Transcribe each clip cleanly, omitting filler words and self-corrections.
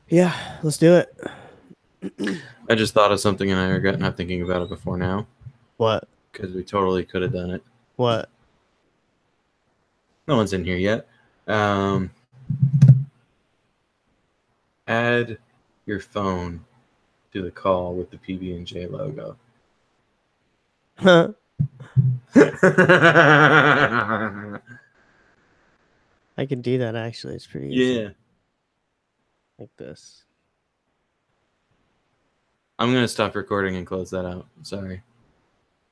Yeah, let's do it. I just thought of something and I regret not thinking about it before now. What? Because we totally could have done it. What? No one's in here yet. Add your phone to the call with the PBnJ logo. Huh? I can do that actually. It's pretty easy. Yeah. Like this. I'm going to stop recording and close that out. Sorry.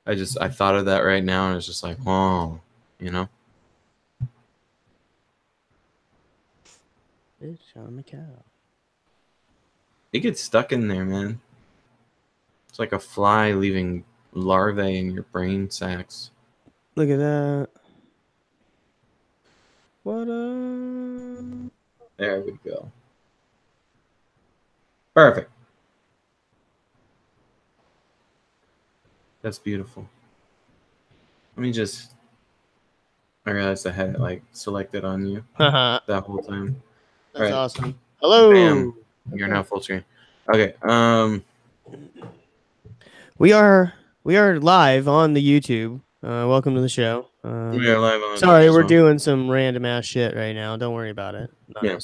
I thought of that right now and it's just like, oh, you know? Bitch on the cow. It gets stuck in there, man. It's like a fly leaving larvae in your brain sacs. Look at that. What up? There we go. Perfect. That's beautiful. Let me just... I realized I had it like selected on you Haha. that whole time. That's All right. awesome. Hello. Bam. You're now full screen. Okay. We are live on the YouTube. Welcome to the show. We are live on. Sorry, we're doing some random ass shit right now. Don't worry about it. Yeah.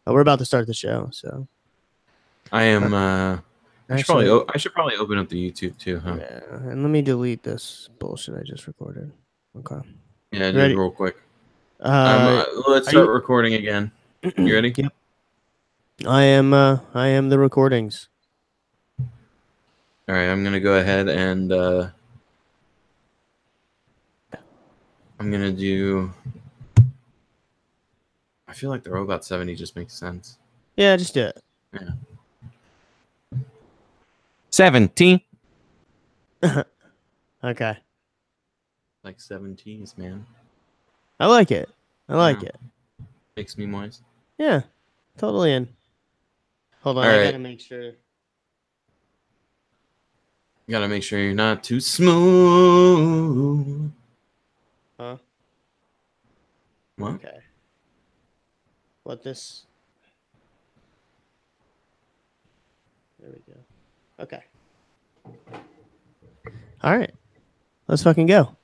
We're about to start the show, so I am. I should probably open up the YouTube too, huh? Yeah, and let me delete this bullshit I just recorded. Okay. Yeah, just Ready? real quick. Let's start recording again. You ready? Yep. I am the recordings. All right, I'm gonna go ahead and I'm gonna do. I feel like the Robot 70 just makes sense. Yeah, just do it. Yeah. 17. Okay. Like 17s, man. I like it. I like it. Makes me moist. Yeah, totally in. Hold on, All I right. gotta make sure. You gotta make sure you're not too smooth. Huh? What? Okay. What this? There we go. Okay. All right. Let's fucking go.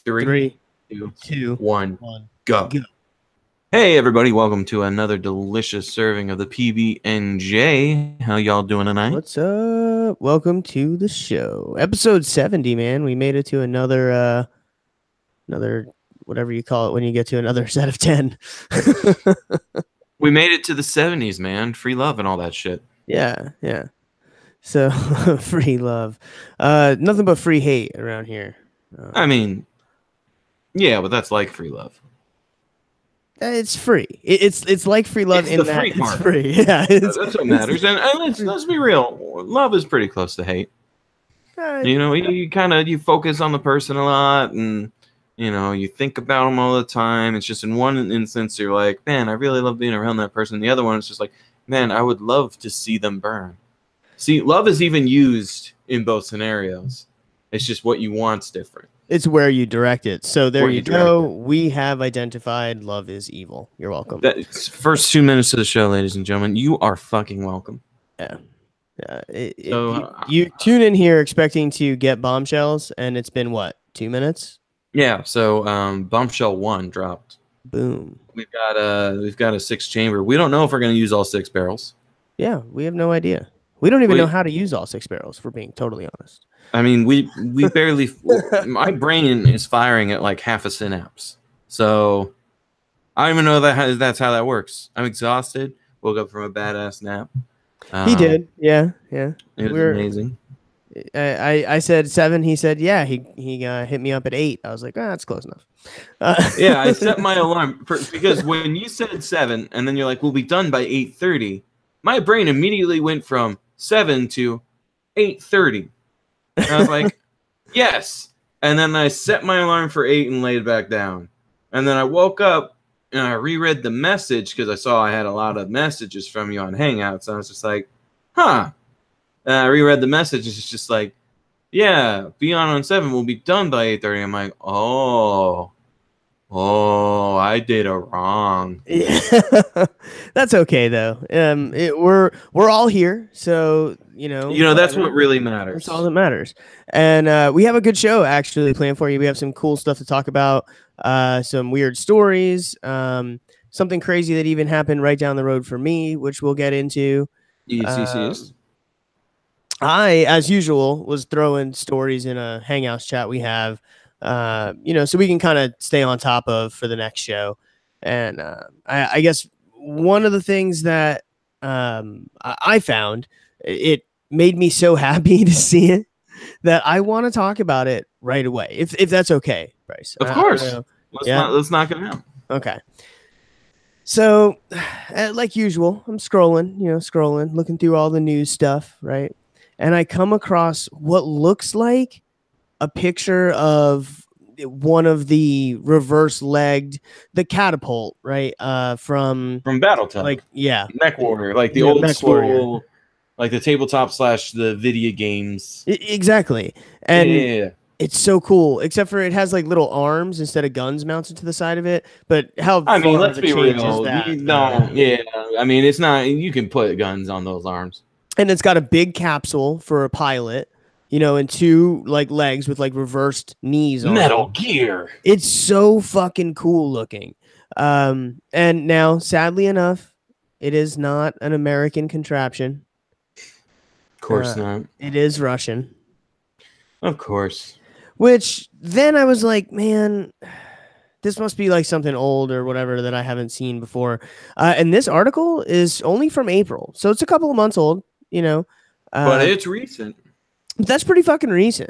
3, 2, 1, go. Hey everybody, welcome to another delicious serving of the PBnJ. How y'all doing tonight? What's up? Welcome to the show. Episode 70, man. We made it to another whatever you call it when you get to another set of 10. We made it to the 70s, man. Free love and all that shit. Yeah, yeah. So free love. Nothing but free hate around here. I mean, yeah, but that's like free love. It's free. It's like free love it's in the that free it's part. free. Yeah, that's what matters. And let's be real. Love is pretty close to hate. You know, you focus on the person a lot, and you know, you think about them all the time. It's just in one instance you're like, man, I really love being around that person. The other one is just like, man, I would love to see them burn. See, love is even used in both scenarios. It's just what you want's different. It's where you direct it. So there you go. We have identified love is evil. You're welcome. First 2 minutes of the show, ladies and gentlemen. You are fucking welcome. Yeah. You tune in here expecting to get bombshells, and it's been what, 2 minutes? Yeah. So bombshell 1 dropped. Boom. We've got a 6-chamber. We don't know if we're going to use all 6 barrels. Yeah, we have no idea. We don't even know how to use all 6 barrels, for being totally honest. I mean, we barely. My brain is firing at like half a synapse, so I don't even know that's how that works. I'm exhausted. Woke up from a badass nap. He did, yeah. It was amazing. I said 7. He said, yeah. He hit me up at 8. I was like, that's close enough. Yeah, I set my alarm because when you said 7, and then you're like, we'll be done by 8:30. My brain immediately went from 7 to 8:30. And I was like, yes. And then I set my alarm for 8 and laid back down. And then I woke up and I reread the message because I saw I had a lot of messages from you on Hangouts. And I was just like, huh. And I reread the message. It's just like, yeah, be on 7. We'll be done by 8:30. I'm like, oh, I did a wrong. Yeah. That's okay though. We're all here, so That's whatever. what really That's all matters. that matters. And we have a good show actually planned for you. We have some cool stuff to talk about, some weird stories, something crazy that even happened right down the road for me, which we'll get into. Yes. Um, I, as usual, was throwing stories in a Hangouts chat we have, so we can kind of stay on top of for the next show. And I guess one of the things that I found, it made me so happy to see it that I want to talk about it right away, if that's okay, Bryce. Of I don't course. know. Yeah. Let's knock it out. Okay. So, like usual, I'm scrolling, looking through all the news stuff, right? And I come across what looks like a picture of one of the the catapult, right? From From Battletech. like, yeah, MechWarrior, like the yeah, old MechWarrior. school, like the tabletop / the video games. Exactly. And Yeah. it's so cool, except for it has like little arms instead of guns mounted to the side of it. But how I mean, far of let's a be change is real. that? You don't. Yeah. I mean, it's not. You can put guns on those arms. And it's got a big capsule for a pilot, and two like legs with like reversed knees on Metal them. Gear. It's so fucking cool looking. And now, sadly enough, it is not an American contraption. Of course not. It is Russian. Of course. Which then I was like, man, this must be like something old or whatever that I haven't seen before. And this article is only from April, so it's a couple of months old. But it's recent. That's pretty fucking recent.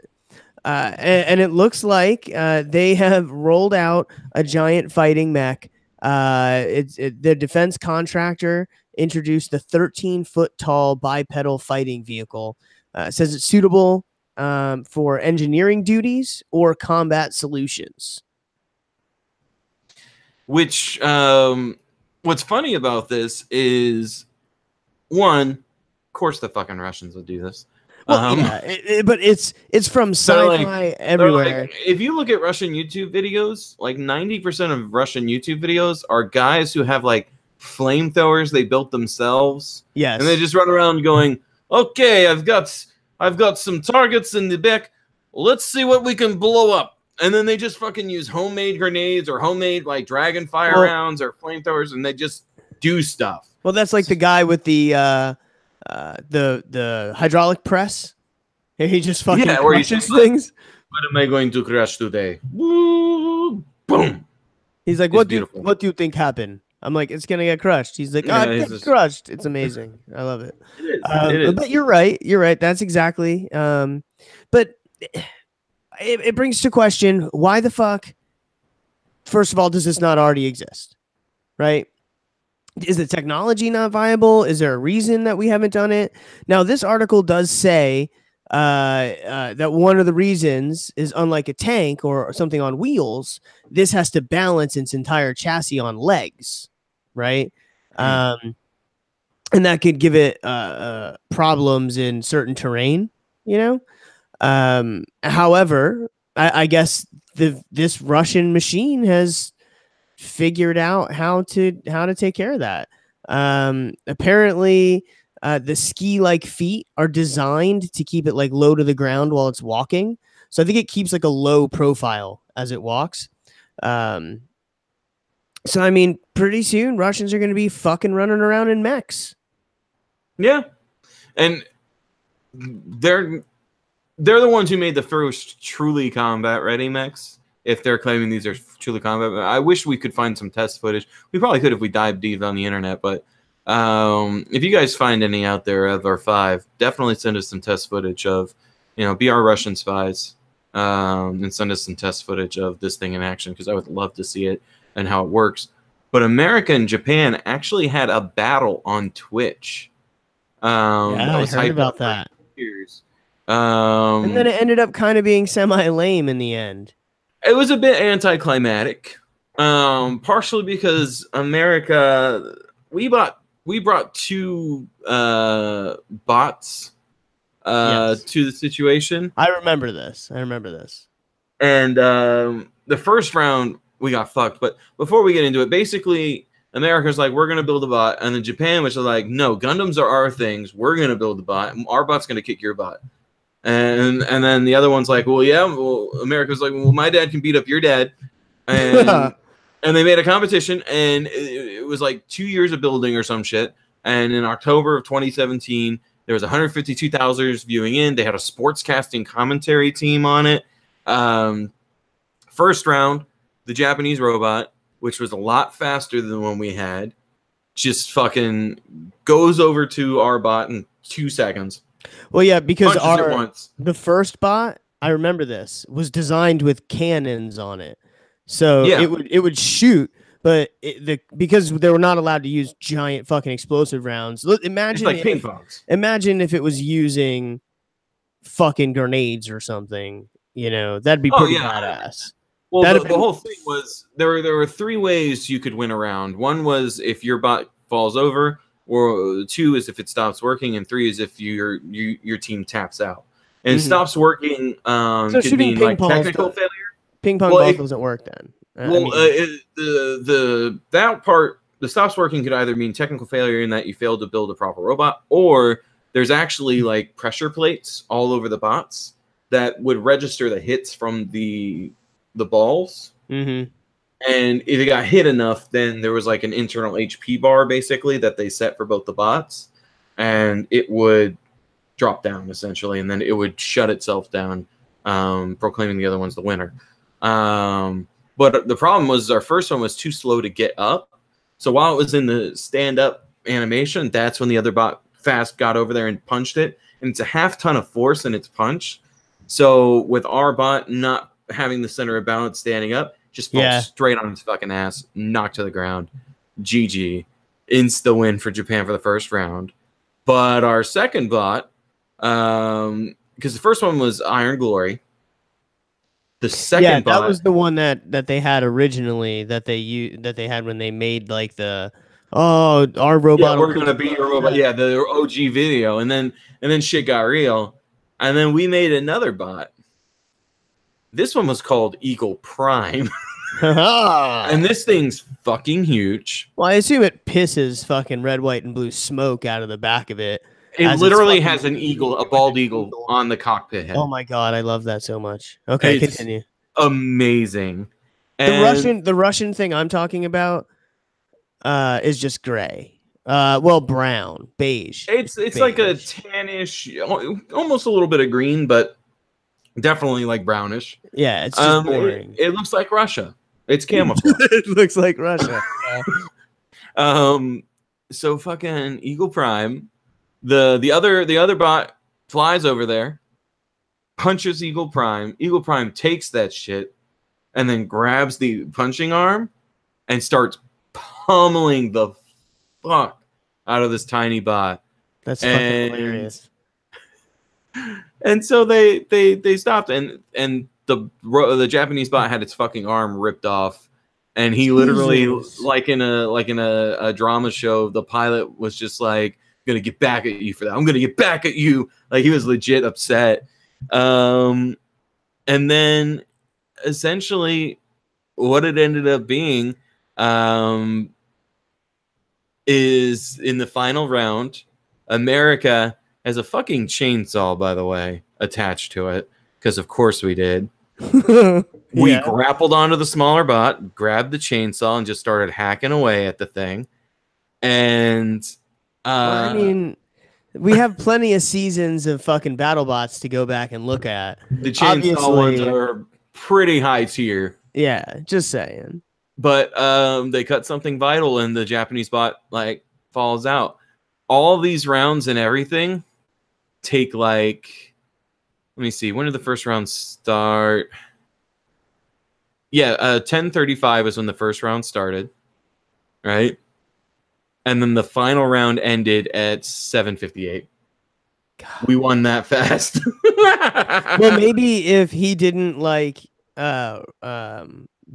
And it looks like they have rolled out a giant fighting mech. The defense contractor introduced the 13-foot tall bipedal fighting vehicle. It says it's suitable for engineering duties or combat solutions. Which, what's funny about this is, one, of course, the fucking Russians would do this. Well, yeah, but it's from sci-fi everywhere. Like, if you look at Russian YouTube videos, like 90% of Russian YouTube videos are guys who have like flamethrowers they built themselves. Yes, and they just run around going, "Okay, I've got some targets in the back. Let's see what we can blow up." And then they just fucking use homemade grenades or homemade like dragon fire rounds or flamethrowers, and they just do stuff. Well, that's like the guy with the hydraulic press. He just fucking crushes things. What am I going to crush today? Woo, boom. He's like, what do you think happened? I'm like, it's gonna get crushed. He's like, it's crushed. It's amazing. I love it. It is. But you're right. That's exactly. But it brings to question, why the fuck, first of all, does this not already exist? Right? Is the technology not viable? Is there a reason that we haven't done it? Now, this article does say that one of the reasons is, unlike a tank or something on wheels, this has to balance its entire chassis on legs, right? And that could give it problems in certain terrain, However, I guess this Russian machine has figured out how to take care of that. Apparently, the ski-like feet are designed to keep it like low to the ground while it's walking. So I think it keeps like a low profile as it walks. So I mean, pretty soon Russians are going to be fucking running around in mechs. Yeah, and they're the ones who made the first truly combat-ready mechs. If they're claiming these are truly combat, I wish we could find some test footage. We probably could if we dive deep on the internet. But if you guys find any out there of our 5, definitely send us some test footage of, be our Russian spies, and send us some test footage of this thing in action, because I would love to see it and how it works. But America and Japan actually had a battle on Twitch. I heard about that. Years. And then it ended up kind of being semi-lame in the end. It was a bit anticlimactic, partially because America, we brought 2 bots to the situation. I remember this. And the first round we got fucked. But before we get into it, basically, America's like, we're gonna build a bot, and then Japan was like, no, Gundams are our things. We're gonna build a bot. Our bot's gonna kick your butt. And then the other one's like, well, yeah. Well, America's like, well, my dad can beat up your dad, and and they made a competition, and it was like 2 years of building or some shit. And in October of 2017, there was 152,000 viewing in. They had a sportscasting commentary team on it. First round, the Japanese robot, which was a lot faster than the one we had, just fucking goes over to our bot in 2 seconds. Well, yeah, because the first bot, I remember this, was designed with cannons on it, so it would shoot, but because they were not allowed to use giant fucking explosive rounds. Imagine it's like ping pongs. Imagine if it was using fucking grenades or something. You know, that'd be pretty badass. Well, the whole thing was there were 3 ways you could win a round. One was if your bot falls over. Or 2 is if it stops working, and 3 is if your team taps out. And stops working so could mean like technical failure. Ping pong ball doesn't work then. That part, the stops working could either mean technical failure in that you failed to build a proper robot, or there's actually like pressure plates all over the bots that would register the hits from the balls. Mm-hmm. And if it got hit enough, then there was like an internal HP bar basically that they set for both the bots, and it would drop down essentially, and then it would shut itself down, proclaiming the other one's the winner. But the problem was our first one was too slow to get up. So while it was in the stand-up animation, that's when the other bot fast got over there and punched it. And it's a half ton of force in its punch. So with our bot not having the center of balance standing up, just falls straight on his fucking ass, knocked to the ground. GG. Insta win for Japan for the first round. But our second bot, because the first one was Iron Glory. The second bot, that was the one that they had originally, that they had when they made like the our robot. Yeah, we're gonna be your robot. Yeah, the OG video, and then shit got real, and then we made another bot. This one was called Eagle Prime. And this thing's fucking huge. Well, I assume it pisses fucking red, white, and blue smoke out of the back of it. It literally has an eagle, a bald eagle on the cockpit head. Oh my god, I love that so much. Okay, continue. Amazing. And the Russian thing I'm talking about is just gray. Well, brown, beige. It's like a tannish, almost a little bit of green, but definitely like brownish. Yeah, it's just boring. It looks like Russia. It's camouflage. It looks like Russia. So fucking Eagle Prime, the other bot flies over there, punches Eagle Prime. Eagle Prime takes that shit and then grabs the punching arm and starts pummeling the fuck out of this tiny bot. That's fucking hilarious. And so they stopped, and the Japanese bot had its fucking arm ripped off, and he literally, like in a drama show, the pilot was just like, "I'm gonna get back at you for that. I'm gonna get back at you." Like he was legit upset. And then essentially, what it ended up being is in the final round, America has a fucking chainsaw, by the way, attached to it, because of course we did. We grappled onto the smaller bot, grabbed the chainsaw, and just started hacking away at the thing. And I mean, we have plenty of seasons of fucking BattleBots to go back and look at. The chainsaw ones are pretty high tier. Yeah, just saying. But they cut something vital, and the Japanese bot like falls out. All these rounds and everything take like, let me see, when did the first round start? Yeah, 10:35 is when the first round started, right? And then the final round ended at 7:58. We won that fast. Well, maybe if he didn't like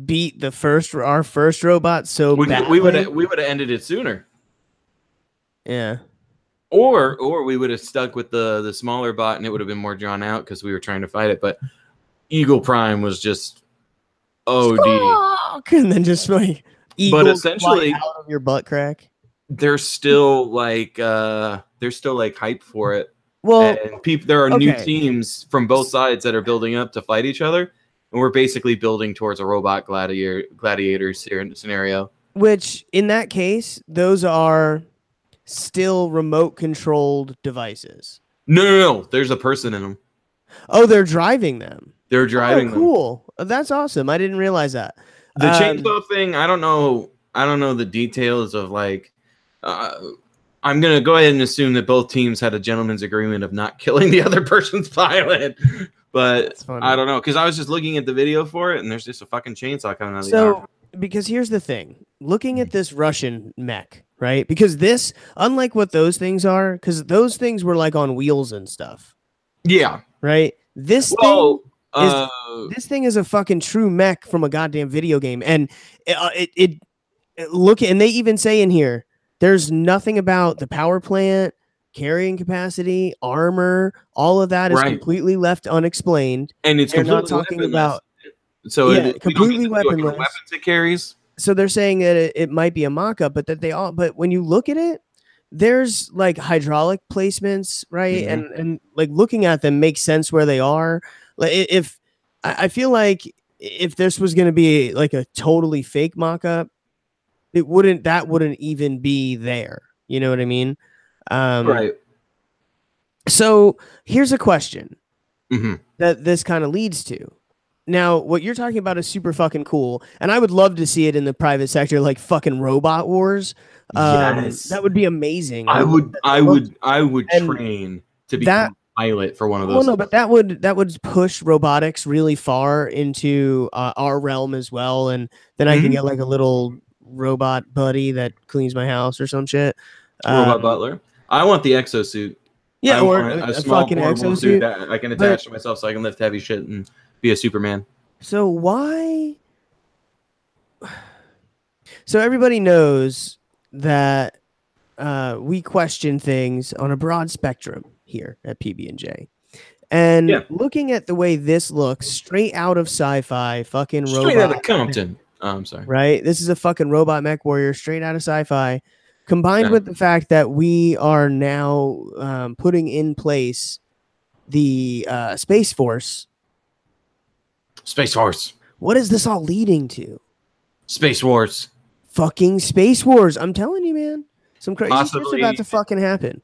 beat our first robot so badly, we would have ended it sooner. Yeah. Or we would have stuck with the smaller bot, and it would have been more drawn out because we were trying to fight it. But Eagle Prime was just OD. And then just like eagles but essentially fly out of your butt crack. They're still like hype for it. Well, and there are new teams from both sides that are building up to fight each other, and we're basically building towards a robot gladiator scenario. Which in that case, those are still remote controlled devices. No. There's a person in them. Oh, they're driving them. They're driving them. Cool. That's awesome. I didn't realize that. The chainsaw thing, I don't know the details of like. I'm gonna go ahead and assume that both teams had a gentleman's agreement of not killing the other person's pilot, but I don't know, because I was just looking at the video for it, and there's just a fucking chainsaw coming out of the arm. Because here's the thing, looking at this Russian mech, right? Because this, unlike what those things are, because those things were like on wheels and stuff. Yeah. Right. This thing is a fucking true mech from a goddamn video game, and it look, and they even say in here, there's nothing about the power plant, carrying capacity, armor, all of that is completely left unexplained. And it's completely not talking about. So completely weaponless. Weapons it carries. So they're saying that it might be a mock-up, but but when you look at it, there's like hydraulic placements, right? Mm-hmm. And like looking at them makes sense where they are. Like I feel like if this was going to be like a totally fake mock-up, that wouldn't even be there. You know what I mean? Right. So here's a question that this kind of leads to. Now, what you're talking about is super fucking cool, and I would love to see it in the private sector, like fucking Robot Wars. Yes, that would be amazing. I would train to become a pilot for one of those. Well, no, but that would push robotics really far into our realm as well, and then I can get like a little robot buddy that cleans my house or some shit. Robot butler. I want the exosuit. Yeah, or a small fucking exosuit that I can attach to myself so I can lift heavy shit and be a Superman. So why? So everybody knows that we question things on a broad spectrum here at PBnJ. And looking at the way this looks, straight out of sci-fi, fucking robot. Straight out of Compton. Oh, I'm sorry. Right? This is a fucking robot MechWarrior straight out of sci-fi. Combined with the fact that we are now putting in place the Space Force. Space Force. What is this all leading to? Space Wars. Fucking Space Wars. I'm telling you, man. Some crazy shit's about to fucking happen.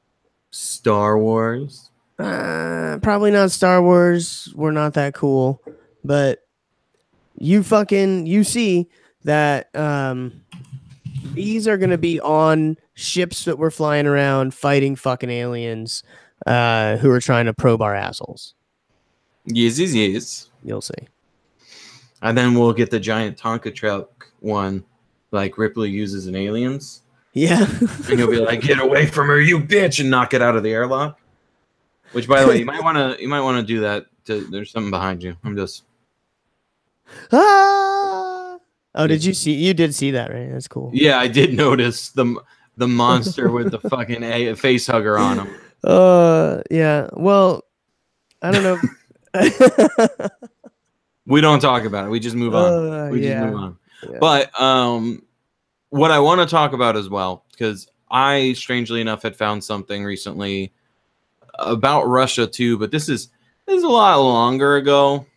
Star Wars. Probably not Star Wars. We're not that cool. But you see that these are going to be on ships that we're flying around fighting fucking aliens who are trying to probe our assholes. Yes. You'll see. And then we'll get the giant Tonka truck one like Ripley uses in Aliens. Yeah. And you'll be like, get away from her, you bitch, and knock it out of the airlock. Which, by the way, you might want to do that. There's something behind you. I'm just. Oh, did you see? You did see that, right? That's cool. Yeah, I did notice the monster with the fucking face hugger on him. Yeah. Well, I don't know. We don't talk about it. We just move on. We just move on. Yeah. But what I want to talk about as well, because I, strangely enough, had found something recently about Russia too, but this is a lot longer ago.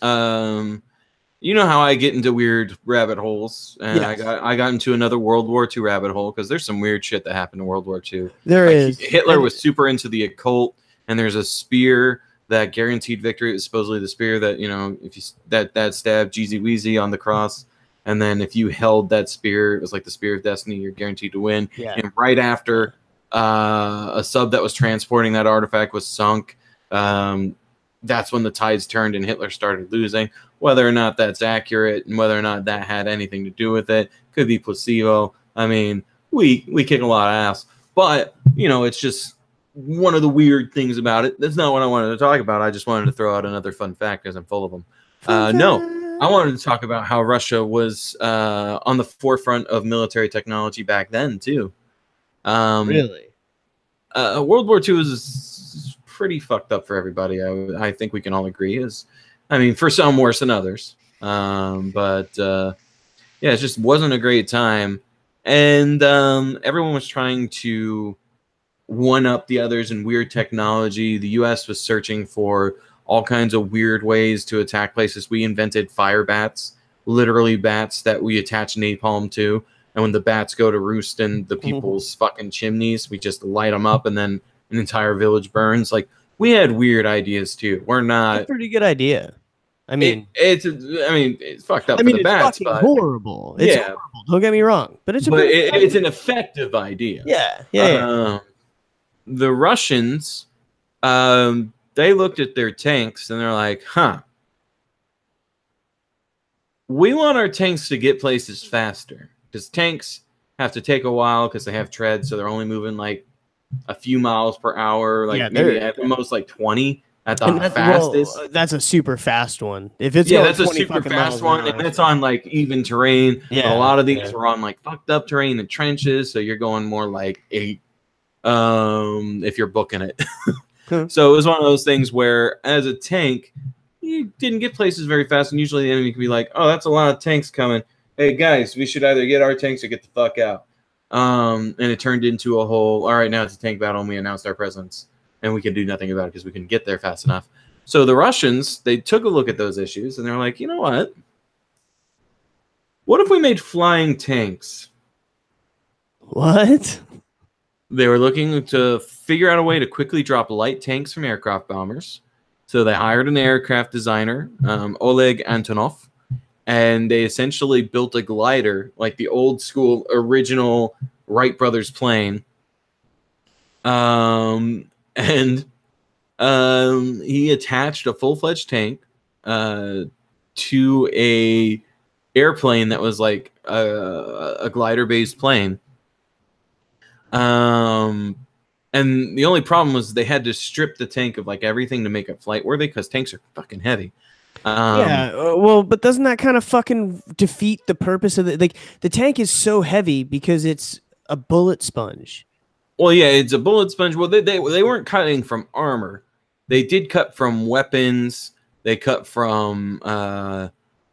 You know how I get into weird rabbit holes, and yes. I got into another World War II rabbit hole because there's some weird shit that happened in World War II. There is. Hitler was super into the occult, and there's a spear that guaranteed victory. It was supposedly the spear that, you know, if you that stabbed Jeezy Weezy on the cross, and then if you held that spear, it was like the spear of destiny. You're guaranteed to win. Yeah. And right after a sub that was transporting that artifact was sunk, that's when the tides turned and Hitler started losing. Whether or not that's accurate and whether or not that had anything to do with it could be placebo. I mean, we kick a lot of ass, but you know, it's just one of the weird things about it. That's not what I wanted to talk about. I just wanted to throw out another fun fact because I'm full of them. No, I wanted to talk about how Russia was on the forefront of military technology back then too. Really? World War II was pretty fucked up for everybody. I think we can all agree. I mean, for some worse than others. But yeah, it just wasn't a great time, and everyone was trying to one up the others in weird technology. The U.S. was searching for all kinds of weird ways to attack places. We invented fire bats, literally bats that we attach napalm to. And when the bats go to roost in the people's fucking chimneys, we just light them up and then an entire village burns. Like, we had weird ideas too. We're not... That's a pretty good idea. I mean, it's fucked up for the bats, but horrible. It's horrible. Don't get me wrong, but it's an effective idea. Yeah. The Russians, they looked at their tanks and they're like, huh, we want our tanks to get places faster, because tanks have to take a while because they have treads, so they're only moving like a few miles per hour, like maybe at the most like 20 at the fastest. Well, that's a super fast one. If it's that's a super fast one, and it's on like even terrain. Yeah, a lot of these are on like fucked up terrain and trenches, so you're going more like 8 if you're booking it. So it was one of those things where as a tank you didn't get places very fast, and usually the enemy can be like, oh, that's a lot of tanks coming, hey guys, we should either get our tanks or get the fuck out. And it turned into a whole, all right, now it's a tank battle and we announced our presence and we can do nothing about it because we couldn't get there fast enough. So the Russians, they took a look at those issues and they're like, you know what if we made flying tanks? What? They were looking to figure out a way to quickly drop light tanks from aircraft bombers. So they hired an aircraft designer, Oleg Antonov, and they essentially built a glider, like the old school original Wright brothers plane. And he attached a full-fledged tank to a airplane that was like a glider-based plane. And the only problem was they had to strip the tank of like everything to make it flight worthy, because tanks are fucking heavy. Well, but doesn't that kind of fucking defeat the purpose of the tank is so heavy because it's a bullet sponge. Well, yeah, it's a bullet sponge. Well, they weren't cutting from armor. They did cut from weapons. They cut from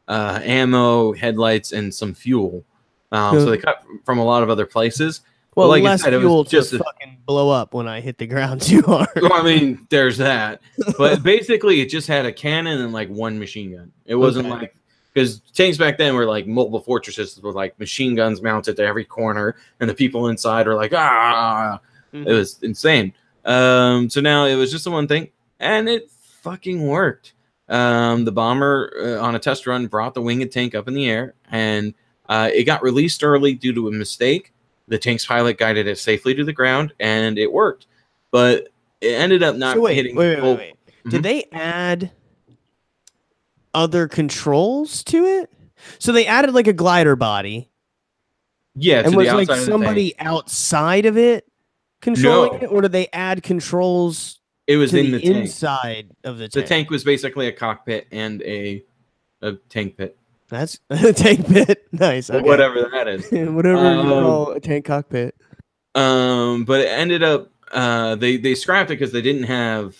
ammo, headlights, and some fuel. So they cut from a lot of other places. Well, like less fuel to fucking blow up when I hit the ground too hard. Well, I mean, there's that. But basically, it just had a cannon and like one machine gun. It wasn't like, because tanks back then were like multiple fortresses with like machine guns mounted to every corner, and the people inside were like, ah. It was insane. So now it was just the one thing, and it fucking worked. The bomber on a test run brought the winged tank up in the air, and it got released early due to a mistake. The tank's pilot guided it safely to the ground, and it worked. But it ended up not hitting. Wait. Did they add other controls to it? So they added like a glider body. Yeah, and was like somebody outside of it controlling it, or did they add controls? It was in the inside of the tank. The tank was basically a cockpit and a tank pit. That's a tank pit. Nice. Okay. Whatever that is. Whatever you call a tank cockpit. But it ended up they scrapped it because they didn't have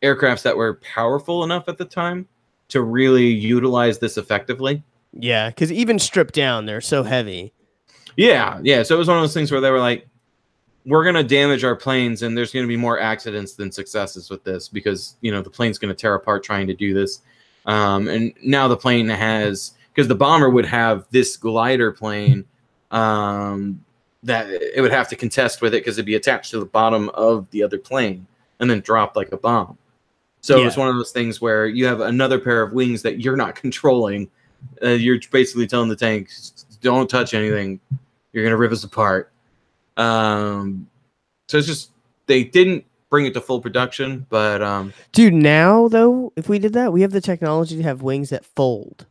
aircrafts that were powerful enough at the time to really utilize this effectively. Yeah, because even stripped down, they're so heavy. Yeah. So it was one of those things where they were like, we're going to damage our planes, and there's going to be more accidents than successes with this, because, the plane's going to tear apart trying to do this. And now the plane has, because the bomber would have this glider plane that it would have to contest with it because it'd be attached to the bottom of the other plane and then drop like a bomb. So it's one of those things where you have another pair of wings that you're not controlling. You're basically telling the tank, don't touch anything. You're going to rip us apart. So it's just, they didn't bring it to full production, but dude, now though, if we did that, we have the technology to have wings that fold.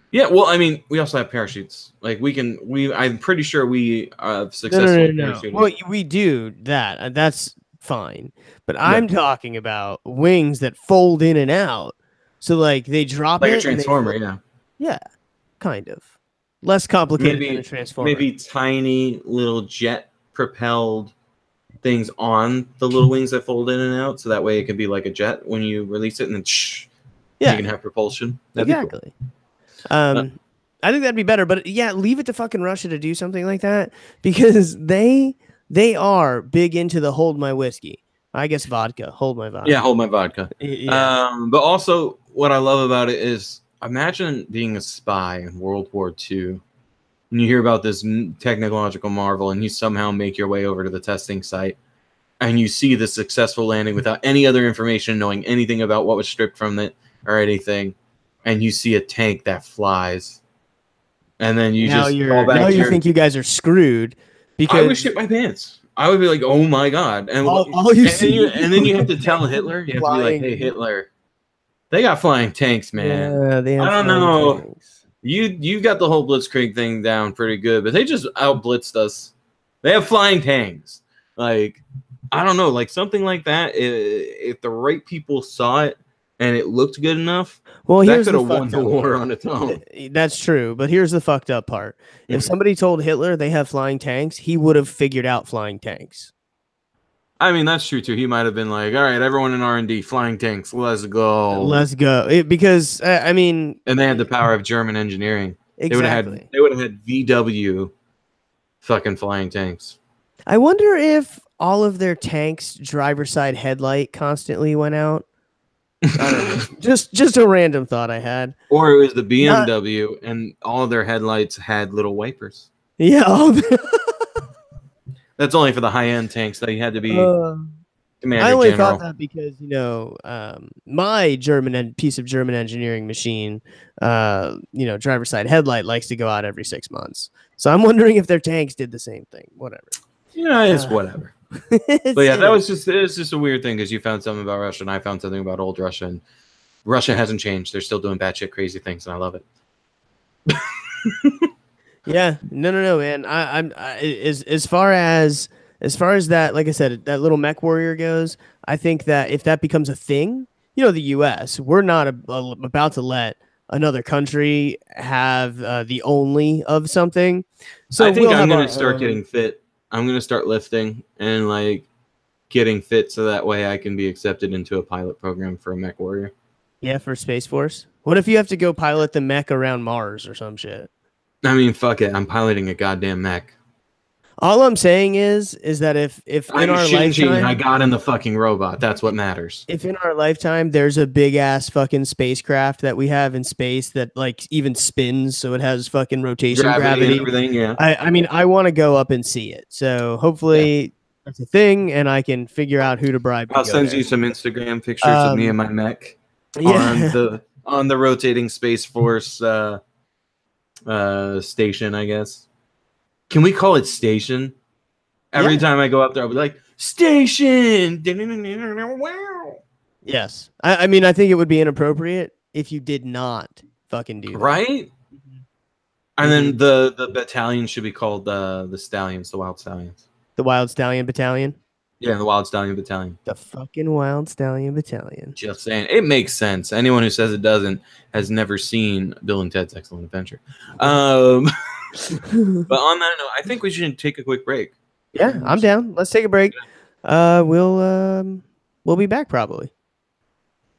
Yeah, well, I mean, we also have parachutes. Like I'm pretty sure we have successful parachuting. Well, we do that. That's fine. But I'm talking about wings that fold in and out. So like they drop like it a transformer, yeah. Yeah, kind of. Less complicated than a transformer. Maybe tiny little jet propelled things on the little wings that fold in and out, so that way it can be like a jet when you release it, and then Yeah, you can have propulsion. That'd exactly. Be cool. I think that'd be better, but yeah, leave it to fucking Russia to do something like that because they are big into the hold my whiskey. I guess vodka. Hold my vodka. Yeah, hold my vodka. Yeah. But also, what I love about it is imagine being a spy in World War II. And you hear about this technological marvel, and you somehow make your way over to the testing site, and you see the successful landing without any other information, knowing anything about what was stripped from it or anything, and you see a tank that flies, and then you now you think you guys are screwed because I would shit my pants. I would be like, "Oh my god!" And then you have to tell Hitler. You have to be like, "Hey, Hitler, they got flying tanks, man. Yeah, they have I don't know. Tanks. You got the whole Blitzkrieg thing down pretty good, but they just outblitzed us. They have flying tanks. Like, I don't know, like something like that. If the right people saw it and it looked good enough, well, that could have won the war on its own. That's true, but here's the fucked up part. If somebody told Hitler they have flying tanks, he would have figured out flying tanks. I mean, that's true too. He might have been like, "All right, everyone in R&D, flying tanks, let's go, let's go." Because I mean, and they had the power of German engineering. Exactly. They would have had VW, fucking flying tanks. I wonder if all of their tanks' driver's side headlight constantly went out. I don't know. Just a random thought I had. Or it was the BMW, and all of their headlights had little wipers. Yeah. That's only for the high-end tanks that you had to be Commander I only General. thought that because, my piece of German engineering machine, driver's side headlight likes to go out every 6 months. So I'm wondering if their tanks did the same thing. Whatever. Yeah, it's whatever. But yeah, it was just a weird thing because you found something about Russia and I found something about old Russia. And Russia hasn't changed. They're still doing batshit crazy things, and I love it. Yeah, no, man. I'm as far as that, like I said, that little MechWarrior goes. I think that if that becomes a thing, the U.S., we're not about to let another country have the only of something. So I think I'm going to start getting fit. I'm going to start lifting and like getting fit so that way I can be accepted into a pilot program for a MechWarrior. Yeah, for Space Force. What if you have to go pilot the mech around Mars or some shit? I mean, fuck it. I'm piloting a goddamn mech. All I'm saying is that if in our lifetime, I got in the fucking robot. That's what matters. If in our lifetime there's a big ass fucking spacecraft that we have in space that like even spins, so it has fucking rotation gravity and everything. Yeah. I mean, I want to go up and see it. So hopefully that's a thing, and I can figure out who to bribe. I'll send you some Instagram pictures of me and my mech on the rotating Space Force. Station, I guess. Can we call it station? Every time I go up there, I'll be like, station! Wow. Yes. I mean, I think it would be inappropriate if you did not fucking do that. Right? And then the battalion should be called the Stallions, the Wild Stallions. The Wild Stallion Battalion? Yeah, the Wild Stallion Battalion. The fucking Wild Stallion Battalion. Just saying. It makes sense. Anyone who says it doesn't has never seen Bill and Ted's Excellent Adventure. But on that note, I think we should take a quick break. Yeah, I'm down. Let's take a break. We'll be back probably.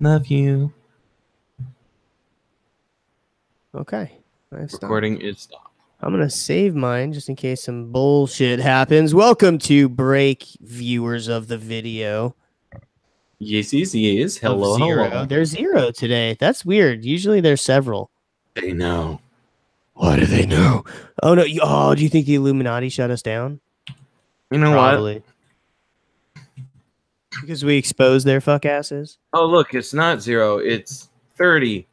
Love you. Okay. Recording is stopped. I'm going to save mine just in case some bullshit happens. Welcome to break, viewers of the video. Yes. Hello. There's 0 today. That's weird. Usually there's several. They know. Why do they know? Oh, no. Do you think the Illuminati shut us down? You know Probably. What? Because we exposed their fuck asses? Oh, look. It's not 0. It's 30.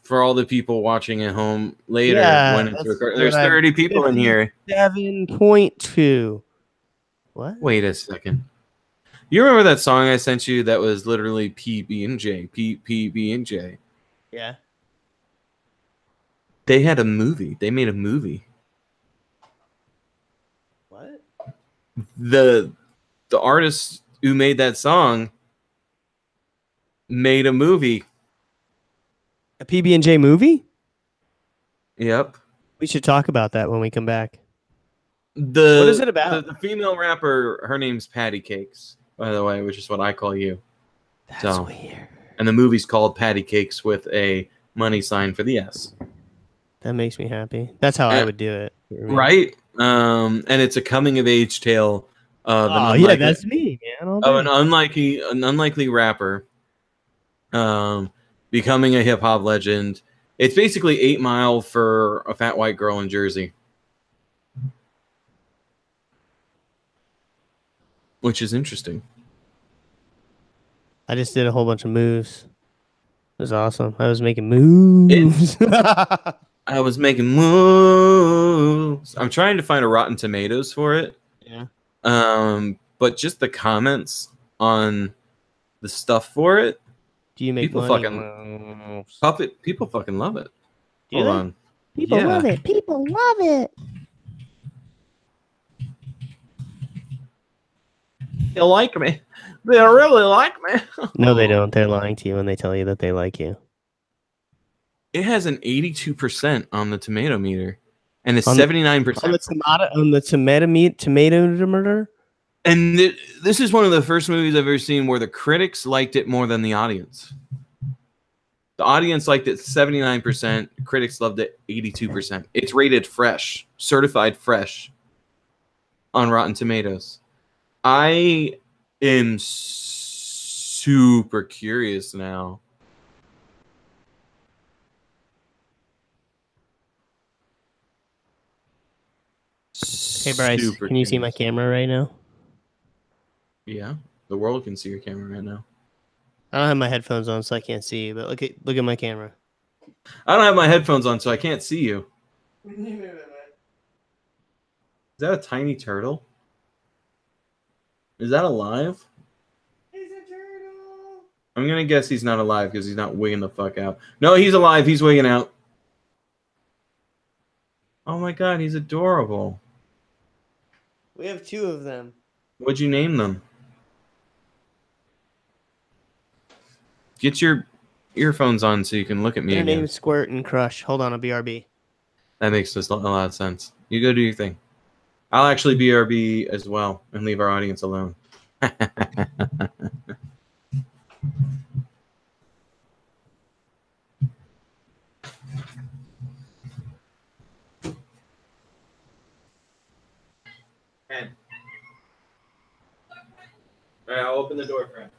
For all the people watching at home later when it's recorded. There's 30 people in here. 7.2. What? Wait a second. You remember that song I sent you that was literally PBnJ? PBnJ. Yeah. They had a movie. They made a movie. What? The artist who made that song made a movie. A PB&J movie? Yep. We should talk about that when we come back. What is it about? The female rapper, her name's Patty Cakes, by the way, which is what I call you. That's weird. and the movie's called Patty Cakes with a money sign for the S. That makes me happy. That's how I would do it. Right? And it's a coming of age tale of that's me, man. Of an unlikely rapper becoming a hip hop legend. It's basically 8 Mile for a fat white girl in Jersey. Which is interesting. I just did a whole bunch of moves. It was awesome. I was making moves. I was making moves. I'm trying to find a Rotten Tomatoes for it. Yeah. But just the comments on the stuff for it. Do you make people money? People fucking love it. Hold on. People love it. People love it. They like me. They really like me. No, they don't. They're lying to you when they tell you that they like you. It has an 82% on the tomato meter, and it's 79% on the tomato meter. And this is one of the first movies I've ever seen where the critics liked it more than the audience. The audience liked it 79%. Critics loved it 82%. It's rated fresh, certified fresh on Rotten Tomatoes. I am super curious now. Hey, Bryce, can you see my camera right now? Yeah, the world can see your camera right now. I don't have my headphones on, so I can't see you, but look at my camera. I don't have my headphones on, so I can't see you. Is that a tiny turtle? Is that alive? He's a turtle. I'm gonna guess he's not alive because he's not wigging the fuck out. No, he's alive. He's wigging out. Oh my god, he's adorable. We have 2 of them. What'd you name them? Get your earphones on so you can look at me. Their name's Squirt and Crush. Hold on, I'll BRB. That makes a lot of sense. You go do your thing. I'll actually BRB as well and leave our audience alone. All right, I'll open the door, friend.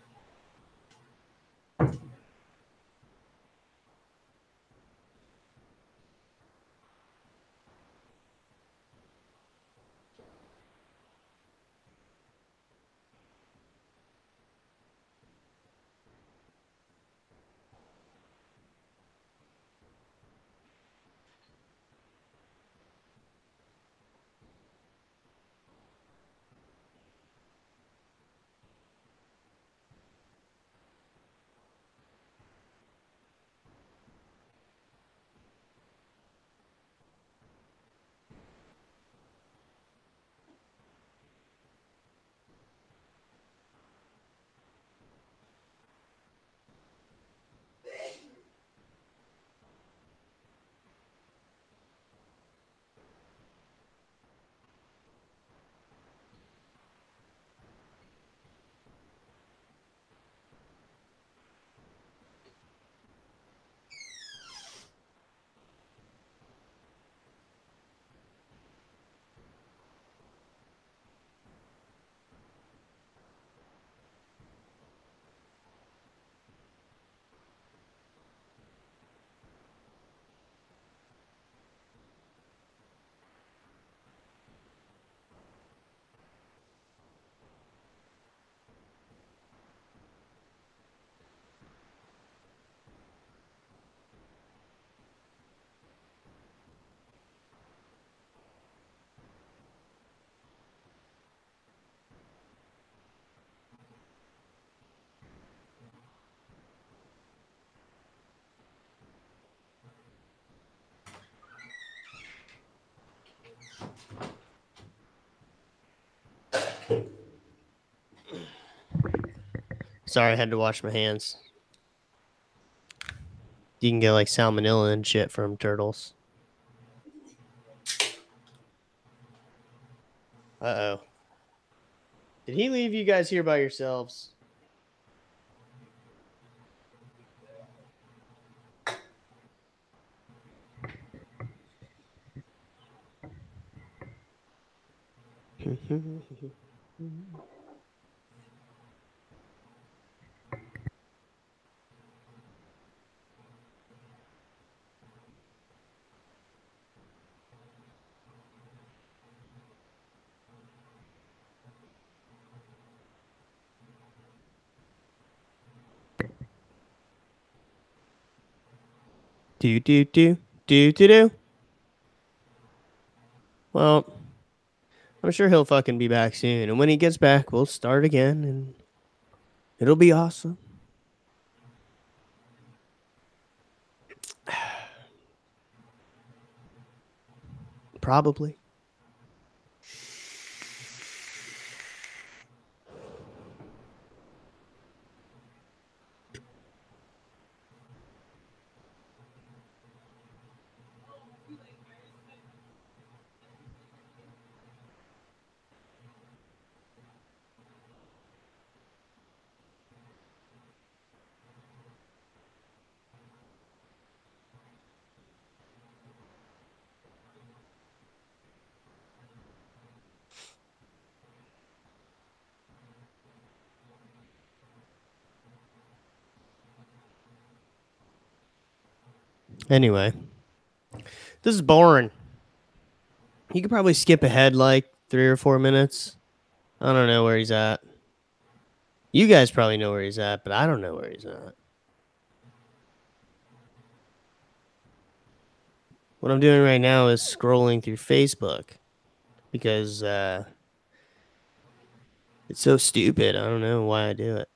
Sorry, I had to wash my hands. You can get like salmonella and shit from turtles. Uh-oh. Did he leave you guys here by yourselves? Do. Well, I'm sure he'll fucking be back soon. And when he gets back, we'll start again and it'll be awesome. Probably. Anyway, this is boring. You could probably skip ahead like 3 or 4 minutes. I don't know where he's at. You guys probably know where he's at, but I don't know where he's at. What I'm doing right now is scrolling through Facebook because it's so stupid. I don't know why I do it.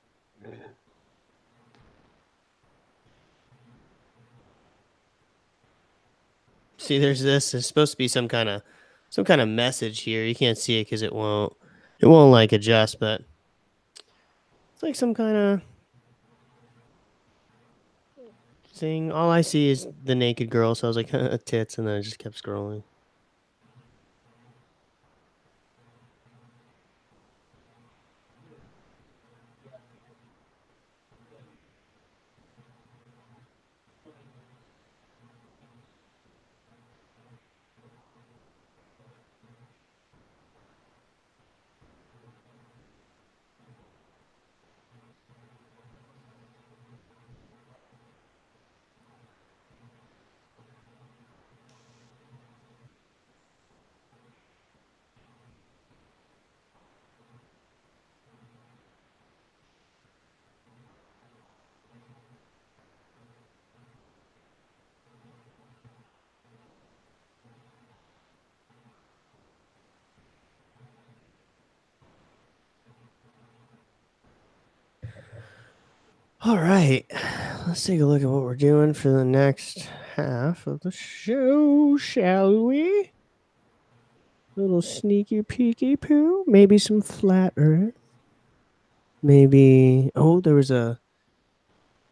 See, there's this. There's supposed to be some kind of message here. You can't see it because it won't like adjust, but it's like some kind of thing. All I see is the naked girl, so I was like, tits, and then I just kept scrolling. All right, let's take a look at what we're doing for the next half of the show, shall we? Little sneaky peeky poo. Maybe some flat earth. Maybe, oh, there was a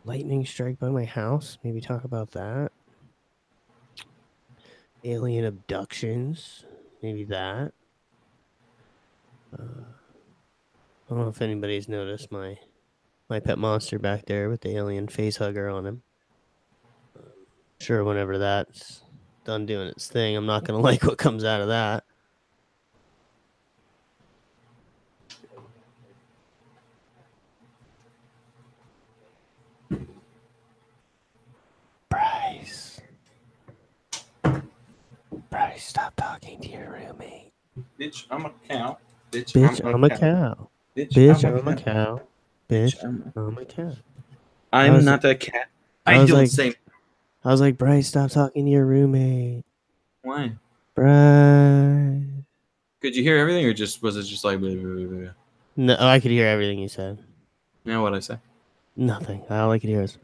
lightning strike by my house. Maybe talk about that. Alien abductions. Maybe that. I don't know if anybody's noticed my pet monster back there with the alien face hugger on him. Sure, whenever that's done doing its thing, I'm not going to like what comes out of that. Bryce, stop talking to your roommate. Bitch, I'm a cow. Bitch, I'm a cow. Bitch, I'm a cow. Bitch, I'm a cat. I'm not a cat. I don't say. I was like, Bryce, stop talking to your roommate. Why? Bryce. Could you hear everything, or was it just like? Blah, blah, blah? No, I could hear everything you said. Now what'd I say? Nothing. All I could hear is.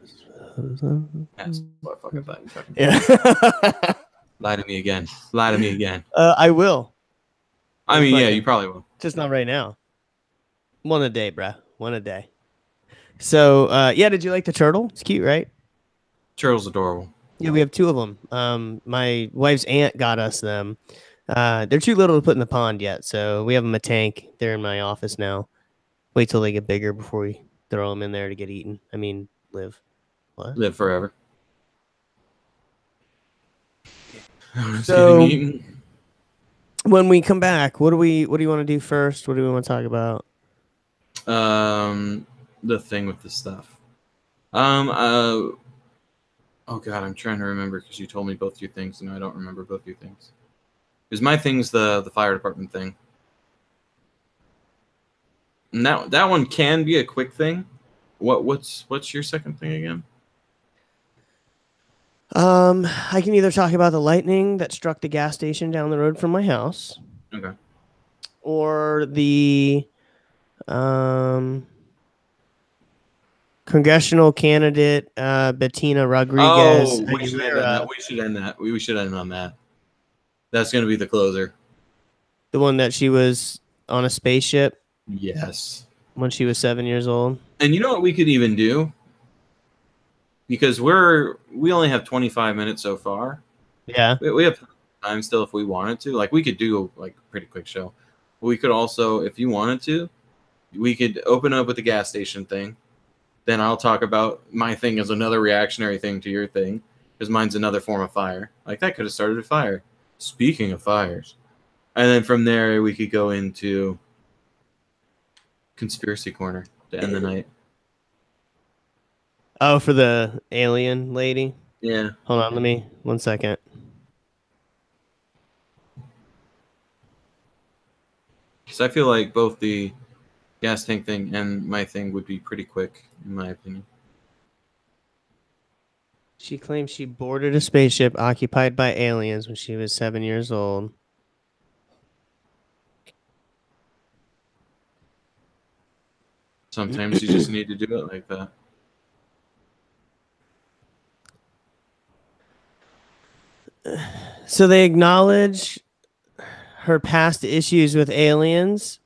That's what I fucking thought. Yeah. Lie to me again. Lie to me again. I will. I mean, yeah, you probably will. Just not right now. One a day, bruh. One a day. So, yeah, did you like the turtle? It's cute, right? Turtle's adorable. Yeah, we have 2 of them. My wife's aunt got us them. They're too little to put in the pond yet, so we have them a tank. They're in my office now. Wait till they get bigger before we throw them in there to get eaten. I mean, live. What? Live forever. So, when we come back, what do you want to do first? What do we want to talk about? The thing with the stuff. Oh god, I'm trying to remember because you told me both your things, and I don't remember both your things. Because my thing's the fire department thing. And that one can be a quick thing. What's your second thing again? I can either talk about the lightning that struck the gas station down the road from my house. Okay. Or the congressional candidate Bettina Rodriguez. Oh, we should end on that. We should end on that. That's going to be the closer. The one that she was on a spaceship? Yes. When she was 7 years old. And you know what we could even do? Because we only have 25 minutes so far. Yeah. We have time still if we wanted to. Like, we could do a pretty quick show. We could also, if you wanted to, we could open up with the gas station thing. Then I'll talk about my thing as another reactionary thing to your thing, because mine's another form of fire. Like, that could have started a fire. Speaking of fires. And then from there, we could go into Conspiracy Corner to end the night. Oh, for the alien lady? Yeah. Hold on, let me 1 second. Because I feel like both the gas tank thing and my thing would be pretty quick, in my opinion. She claims she boarded a spaceship occupied by aliens when she was 7 years old. Sometimes you just need to do it like that. So they acknowledge her past issues with aliens.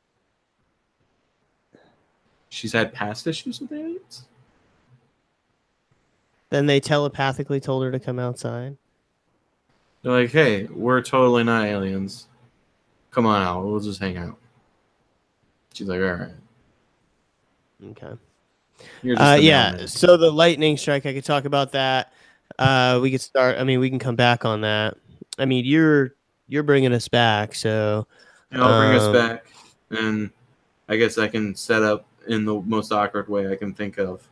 She's had past issues with aliens? Then they telepathically told her to come outside. They're like, hey, we're totally not aliens. Come on out. We'll just hang out. She's like, all right. Okay. Yeah. So the lightning strike, I could talk about that. We could start. I mean, we can come back on that. I mean, you're bringing us back, so yeah, I'll bring us back, and I guess I can set up in the most awkward way I can think of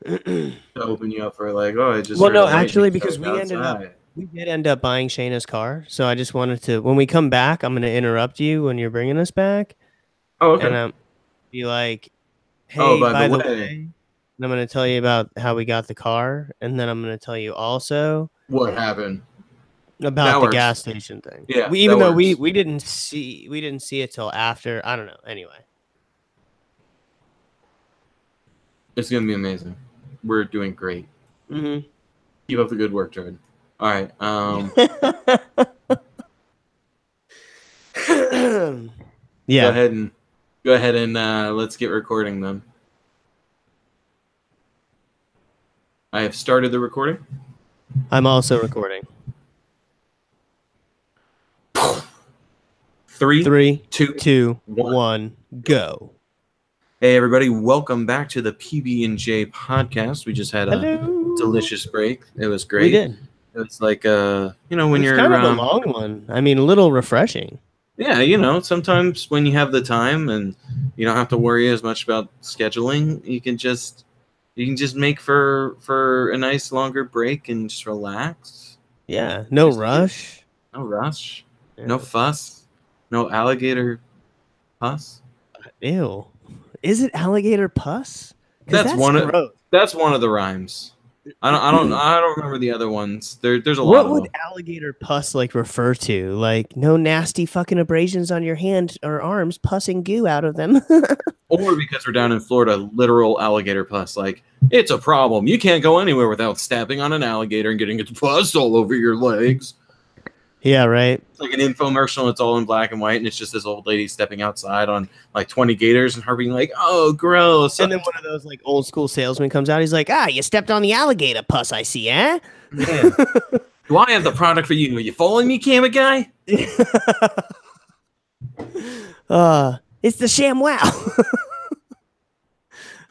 to open you up for like, oh, I just. Well, no, actually, because we did end up buying Shayna's car, so I just wanted to. When we come back, I'm going to interrupt you when you're bringing us back. Oh, okay. And I'm be like, hey, by the way, and I'm going to tell you about how we got the car, and then I'm going to tell you also what happened about the gas station thing. Yeah, even though we didn't see it till after. I don't know. Anyway, it's gonna be amazing. We're doing great. Mm-hmm. Keep up the good work, Jordan. All right. Yeah. Go ahead and let's get recording then. I have started the recording. I'm also recording. 3, 2, 1, go. Hey everybody, welcome back to the PBnJ podcast. We just had a delicious break. It was great. We did. It was like when you're kind of a long one. I mean, a little refreshing. Yeah, sometimes when you have the time and you don't have to worry as much about scheduling, you can just make for a nice longer break and just relax. Yeah, no rush. No rush. Yeah. No fuss. No alligator pus. Ew. Is it alligator pus? That's one of the rhymes. I don't remember the other ones. There's a lot of them. What would alligator pus refer to? Like, no nasty fucking abrasions on your hand or arms, pus and goo out of them. Or because we're down in Florida, literal alligator pus. Like, it's a problem. You can't go anywhere without stepping on an alligator and getting its pus all over your legs. Yeah, right. It's like an infomercial. It's all in black and white, and it's just this old lady stepping outside on like 20 gators, and her being like, "Oh, gross!" And then one of those like old school salesmen comes out. He's like, "Ah, you stepped on the alligator pus. I see, eh? Yeah. Do I have the product for you? Are you following me, camera guy? It's the ShamWow.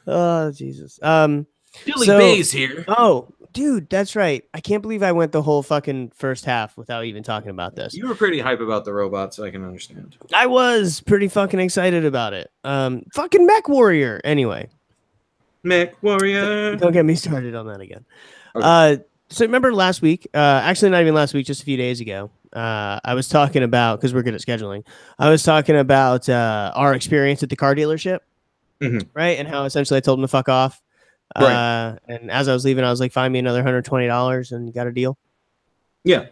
Oh, Jesus. Billy Bays here. Oh, dude, that's right. I can't believe I went the whole fucking first half without even talking about this. You were pretty hype about the robot, so I can understand. I was pretty fucking excited about it. Fucking MechWarrior. Anyway. MechWarrior. Don't get me started on that again. Okay. So remember last week, actually not even last week, just a few days ago, I was talking about, because we're good at scheduling, I was talking about our experience at the car dealership, right? And how essentially I told him to fuck off. Right. And as I was leaving, I was like, find me another $120 and you got a deal. Yeah.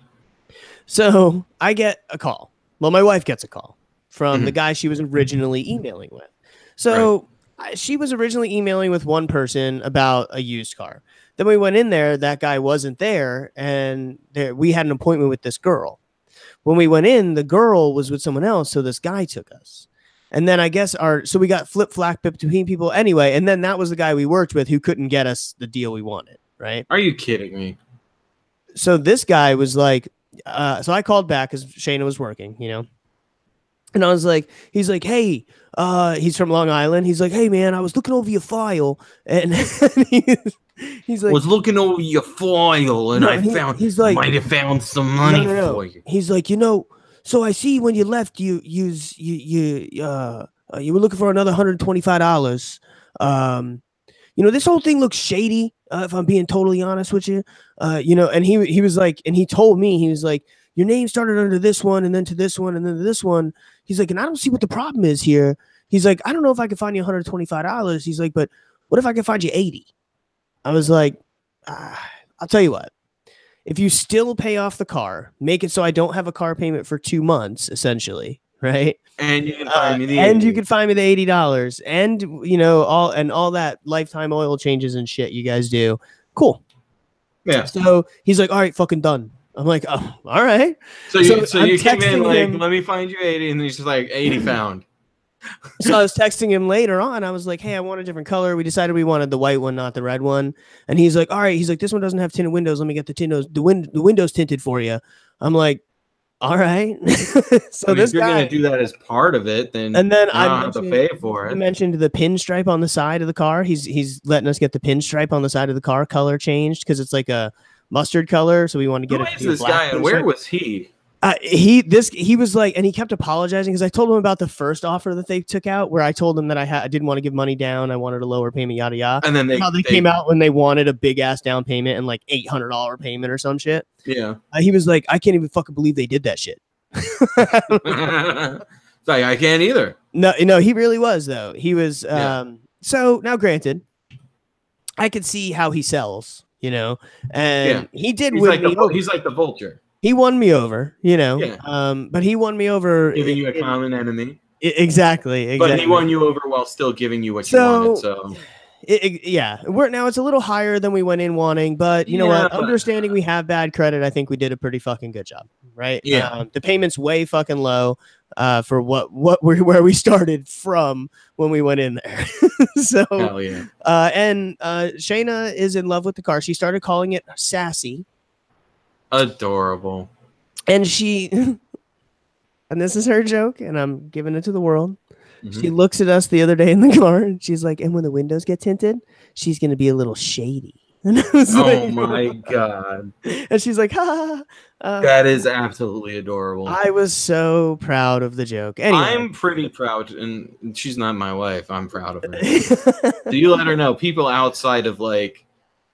So I get a call. Well, my wife gets a call from the guy she was originally emailing with. So she was originally emailing with one person about a used car. Then we went in there, that guy wasn't there, and we had an appointment with this girl. When we went in, the girl was with someone else, so this guy took us. And then I guess so we got flip-flap between people anyway, and then that was the guy we worked with who couldn't get us the deal we wanted, right? Are you kidding me? So this guy was like, so I called back because Shayna was working, you know? And I was like, he's like, hey, he's from Long Island. He's like, hey, man, I was looking over your file. And he's like, was looking over your file and he's like, might have found some money for you. He's like, so I see when you left, you were looking for another $125. This whole thing looks shady, if I'm being totally honest with you. And he was like, and he told me, he was like, your name started under this one and then to this one and then to this one. He's like, and I don't see what the problem is here. He's like, I don't know if I can find you $125. He's like, but what if I can find you 80? I was like, I'll tell you what. If you still pay off the car, make it so I don't have a car payment for 2 months, essentially, right? And you can find me the $80, and all that lifetime oil changes and shit you guys do. Cool. Yeah. So he's like, all right, fucking done. I'm like, oh, all right. So you came in like, let me find you 80, and he's just like, 80 found. So I was texting him later on. I was like, hey, I want a different color. We decided we wanted the white one, not the red one. And he's like, all right. He's like, this one doesn't have tinted windows. Let me get the windows tinted for you. I'm like, all right. So this you're going to do that as part of it, then I don't have to pay for it. He mentioned the pinstripe on the side of the car. He's letting us get the pinstripe on the side of the car color changed because it's like a mustard color. So we want to get Who is this guy and where was he? He was like, and he kept apologizing because I told him about the first offer that they took out, where I told him that I didn't want to give money down, I wanted a lower payment, yada yada. And then they came out when they wanted a big ass down payment and like $800 payment or some shit. Yeah, he was like, I can't even fucking believe they did that shit. Like, I can't either. No, he really was though. He was. So now, granted, I could see how he sells, and he did. He's like the vulture. He won me over, but he won me over. Giving you a common enemy. Exactly. But he won you over while still giving you what you wanted. So, now it's a little higher than we went in wanting, but you know what? Understanding we have bad credit, I think we did a pretty fucking good job, right? Yeah. The payment's way fucking low for where we started from when we went in there. So, hell yeah. And Shayna is in love with the car. She started calling it Sassy. Adorable. And she, and this is her joke, and I'm giving it to the world. Mm-hmm. She looks at us the other day in the car, and she's like, and when the windows get tinted, she's going to be a little shady. And I was my God. And she's like, ha. That is absolutely adorable. I was so proud of the joke. Anyway. I'm pretty proud, and she's not my wife. I'm proud of her. So you let her know, people outside of, like,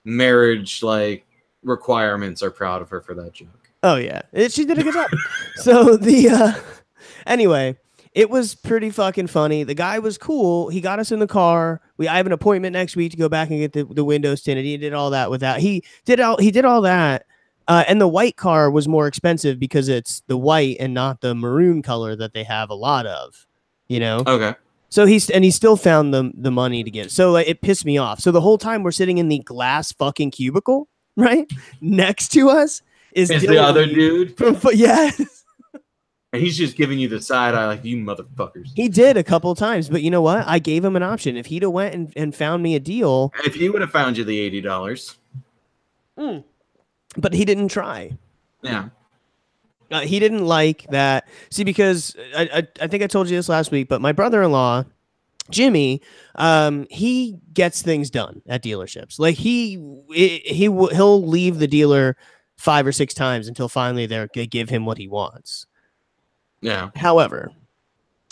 marriage, like, requirements are proud of her for that joke. Oh yeah, she did a good job. So anyway, it was pretty fucking funny. The guy was cool. He got us in the car. I have an appointment next week to go back and get the windows tinted. He did all that without. He did all that. And the white car was more expensive because it's the white and not the maroon color that they have a lot of. Okay. So he still found the money to get it. So it pissed me off. So the whole time we're sitting in the glass fucking cubicle. Right next to us is the other dude. Yes. And he's just giving you the side eye like, you motherfuckers. He did a couple times, but you know what? I gave him an option. If he'd have went and found me a deal. If he would have found you the $80. But he didn't try. Yeah. He didn't like that. See, because I think I told you this last week, but my brother-in-law Jimmy, he gets things done at dealerships. Like he'll leave the dealer 5 or 6 times until finally they give him what he wants. Yeah. However,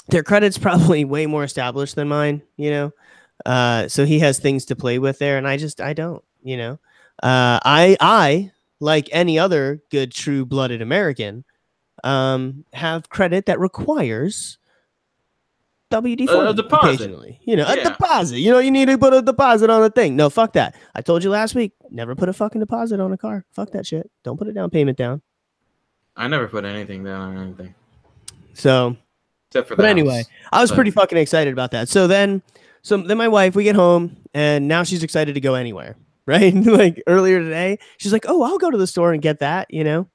their credit's probably way more established than mine, you know. So he has things to play with there, and I don't, you know. I like any other good true-blooded American, have credit that requires WD-40 a deposit. Occasionally, you know, a deposit. You know, you need to put a deposit on a thing. No, fuck that. I told you last week, never put a fucking deposit on a car. Fuck that shit. Don't put a down payment down. I never put anything down on anything. So, except for but anyway, I was pretty fucking excited about that. So then my wife, we get home, and now she's excited to go anywhere, right? Like earlier today, she's like, "Oh, I'll go to the store and get that," you know.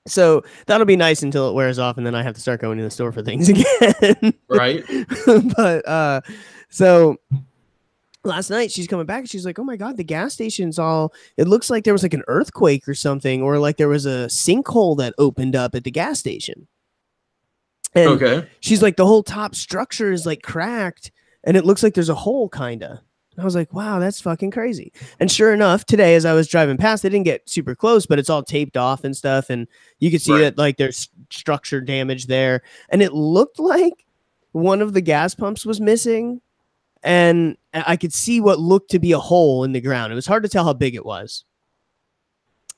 So that'll be nice until it wears off, and then I have to start going to the store for things again. Right. But so last night she's coming back and she's like, "Oh my God, the gas station's all, it looks like there was like an earthquake or something, or like there was a sinkhole that opened up at the gas station." And okay. She's like, the whole top structure is like cracked and it looks like there's a hole kinda. I was like, wow, that's fucking crazy. And sure enough, today, as I was driving past, they didn't get super close, but it's all taped off and stuff. And you could see that like there's structure damage there. And it looked like one of the gas pumps was missing. And I could see what looked to be a hole in the ground. It was hard to tell how big it was.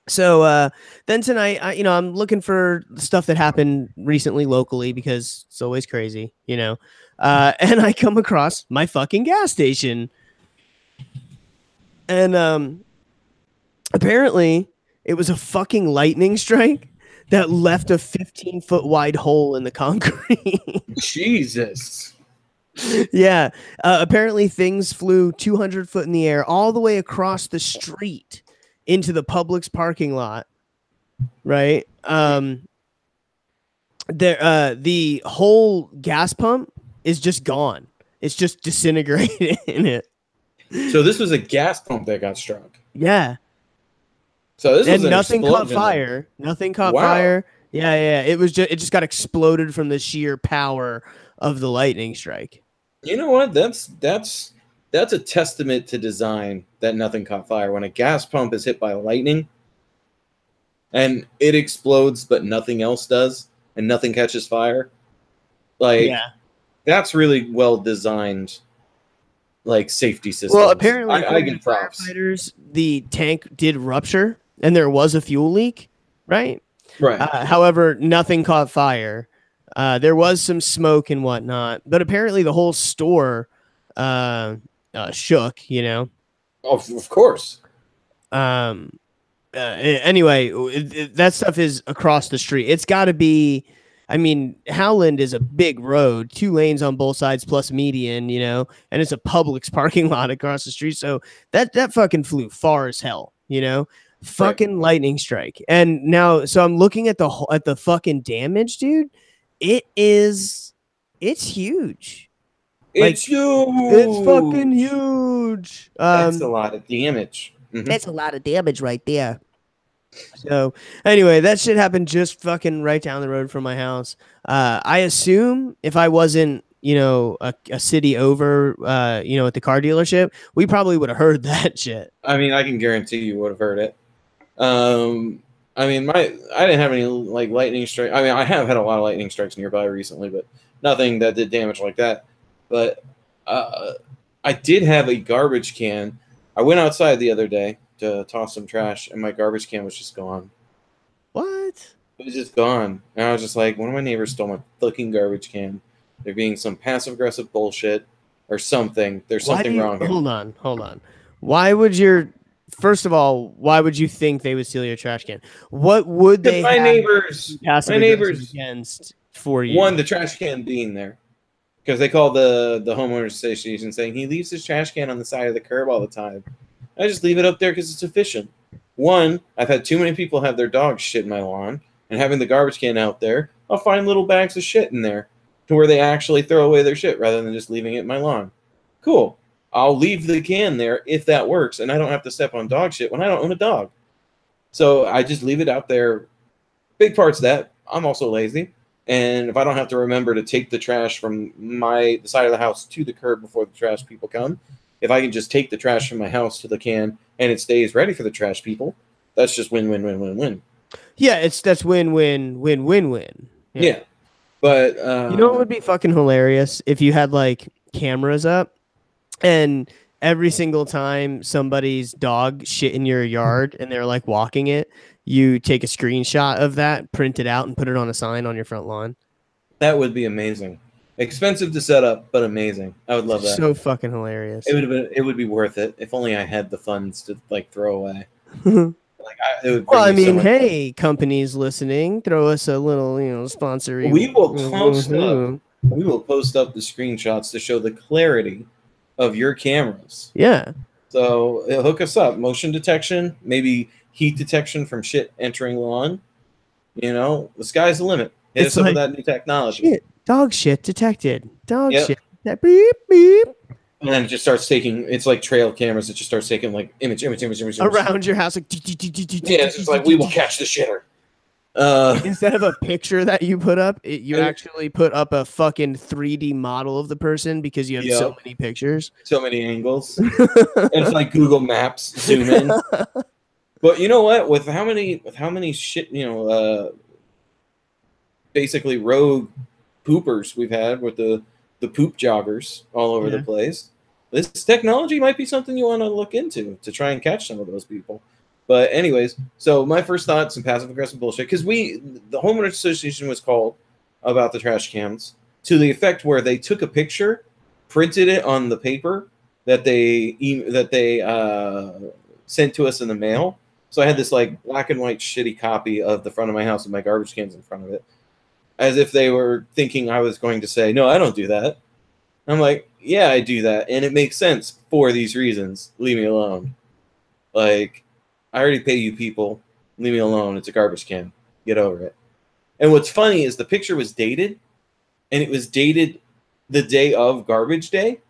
So then tonight, I'm looking for stuff that happened recently locally because it's always crazy, you know. And I come across my fucking gas station. And apparently it was a fucking lightning strike that left a 15-foot wide hole in the concrete. Jesus. Yeah. Apparently things flew 200 foot in the air all the way across the street into the Publix parking lot. Right. The whole gas pump is just gone. It's just disintegrated in it. So this was a gas pump that got struck. Yeah. So this was nothing caught fire. Nothing caught fire. Yeah. It just got exploded from the sheer power of the lightning strike. You know what? That's a testament to design that nothing caught fire. When a gas pump is hit by lightning and it explodes, but nothing else does, and nothing catches fire, like that's really well designed. Like safety systems. Well, apparently, I get props. Firefighters, the tank did rupture, and there was a fuel leak. Right. Right. However, nothing caught fire. There was some smoke and whatnot, but apparently the whole store shook. You know. Oh, of course. Anyway, that stuff is across the street. It's got to be. I mean, Howland is a big road, 2 lanes on both sides plus median, you know, and it's a Publix parking lot across the street. So that fucking flew far as hell, you know, fucking lightning strike. And now, so I'm looking at the fucking damage, dude. It's huge. It's huge. It's fucking huge. That's a lot of damage. Mm-hmm. That's a lot of damage right there. So anyway, that shit happened just fucking right down the road from my house. I assume if I wasn't, you know, a city over, you know, at the car dealership, we probably would have heard that shit. I mean, I can guarantee you would have heard it. I mean, I didn't have any like lightning strike. I mean, I have had a lot of lightning strikes nearby recently, but nothing that did damage like that. But I did have a garbage can. I went outside the other day to toss some trash, and my garbage can was just gone. What? It was just gone. And I was just like, one of my neighbors stole my fucking garbage can. They're being some passive-aggressive bullshit or something. There's something wrong here. Hold on. First of all, why would you think they would steal your trash can? What would they my neighbors against for you? One, the trash can being there. Because they call the homeowner association saying he leaves his trash can on the side of the curb all the time. I just leave it up there because it's efficient. One, I've had too many people have their dogs shit in my lawn, and having the garbage can out there, I'll find little bags of shit in there to where they actually throw away their shit rather than just leaving it in my lawn. Cool. I'll leave the can there if that works, and I don't have to step on dog shit when I don't own a dog. So I just leave it out there. Big part's that. I'm also lazy. And if I don't have to remember to take the trash from the side of the house to the curb before the trash people come, if I can just take the trash from my house to the can and it stays ready for the trash people, that's just win, win, win, win, win. Yeah, that's win, win, win, win, win. Yeah. But you know what would be fucking hilarious if you had like cameras up and every single time somebody's dog shit in your yard and they're like walking it, you take a screenshot of that, print it out, and put it on a sign on your front lawn. That would be amazing. Expensive to set up, but amazing. I would love that. So fucking hilarious. It would be worth it if only I had the funds to like throw away. Well, I mean, hey, companies listening, throw us a little, sponsor. We will post up. We will post up the screenshots to show the clarity of your cameras. Yeah. So hook us up. Motion detection, maybe heat detection from shit entering lawn. The sky's the limit. Hit us up with that new technology. Shit. Dog shit detected. Dog shit. Beep, beep. And then it just starts taking, it's like trail cameras. It just starts taking like image. Around your house. Like, yeah, it's just like, we will catch the shitter. Instead of a picture that you put up, you actually put up a fucking 3D model of the person because you have so many pictures. So many angles. And it's like Google Maps, zoom in. But you know what? With how many shit, basically rogue poopers we've had with the poop joggers all over the place. This technology might be something you want to look into to try and catch some of those people. But anyways, so my first thought, some passive aggressive bullshit, because the homeowners association was called about the trash cans to the effect where they took a picture, printed it on the paper that they sent to us in the mail. So I had this like black and white shitty copy of the front of my house with my garbage cans in front of it, as if they were thinking I was going to say, no, I don't do that. I'm like, yeah, I do that. And it makes sense for these reasons. Leave me alone. Like, I already pay you people. Leave me alone. It's a garbage can. Get over it. And what's funny is the picture was dated, and it was dated the day of garbage day.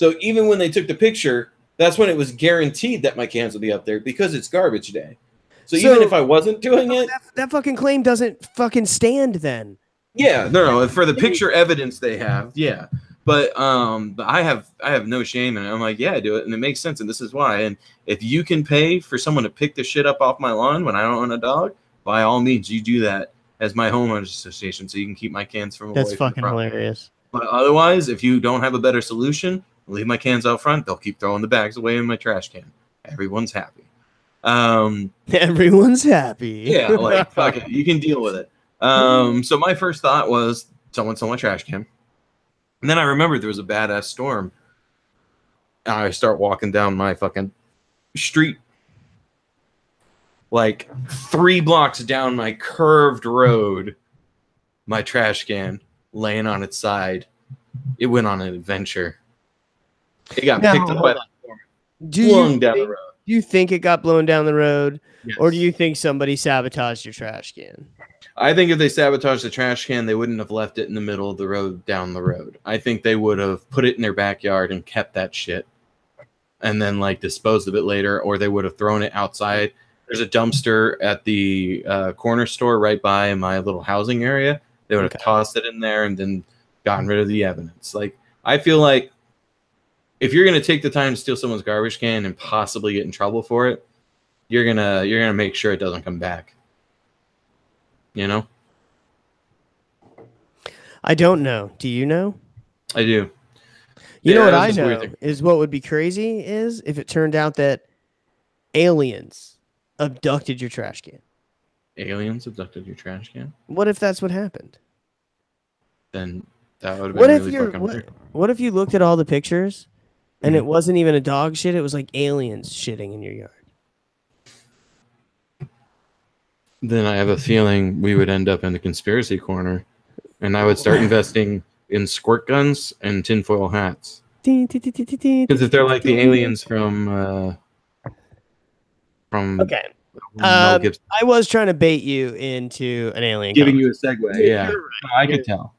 So even when they took the picture, that's when it was guaranteed that my cans would be up there because it's garbage day. So even if I wasn't doing it, that fucking claim doesn't fucking stand then. Yeah, no, for the picture evidence they have, yeah. But I have no shame in it. I'm like, yeah, I do it, and it makes sense, and this is why. And if you can pay for someone to pick the shit up off my lawn when I don't own a dog, by all means, you do that as my homeowners association, so you can keep my cans from away. That's fucking hilarious. But otherwise, if you don't have a better solution, leave my cans out front. They'll keep throwing the bags away in my trash can. Everyone's happy. Everyone's happy. Yeah, like fuck it, you can deal with it. So my first thought was someone stole my trash can. And then I remembered there was a badass storm. And I start walking down my fucking street. Like 3 blocks down my curved road, my trash can laying on its side. It went on an adventure. It got picked up by the storm. Flung down the road. Do you think it got blown down the road? Yes. Or do you think somebody sabotaged your trash can? I think if they sabotaged the trash can, they wouldn't have left it in the middle of the road down the road. I think they would have put it in their backyard and kept that shit and then like disposed of it later, or they would have thrown it outside. There's a dumpster at the corner store right by my little housing area. They would have tossed it in there and then gotten rid of the evidence. Like, I feel like if you're going to take the time to steal someone's garbage can and possibly get in trouble for it, you're going to make sure it doesn't come back. You know? I don't know. Do you know? I do. You know what I know is what would be crazy is if it turned out that aliens abducted your trash can. Aliens abducted your trash can? What if that's what happened? Then that would have been really fucking weird. What if you looked at all the pictures and it wasn't even a dog shit, it was like aliens shitting in your yard? Then I have a feeling we would end up in the conspiracy corner, and I would start investing in squirt guns and tinfoil hats. Because if they're like the aliens from okay, I was trying to bait you into an alien. Giving you a segue, yeah, right. I could tell.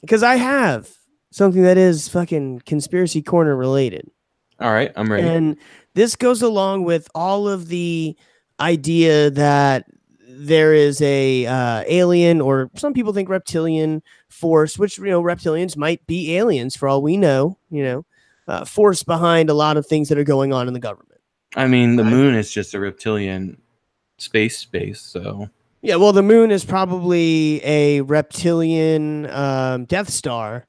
Because I have something that is fucking conspiracy corner related. All right, I'm ready. And this goes along with all of the idea that there is a alien, or some people think reptilian force, which, reptilians might be aliens for all we know, force behind a lot of things that are going on in the government. I mean, the moon is just a reptilian space, so. Yeah, well, the moon is probably a reptilian Death Star.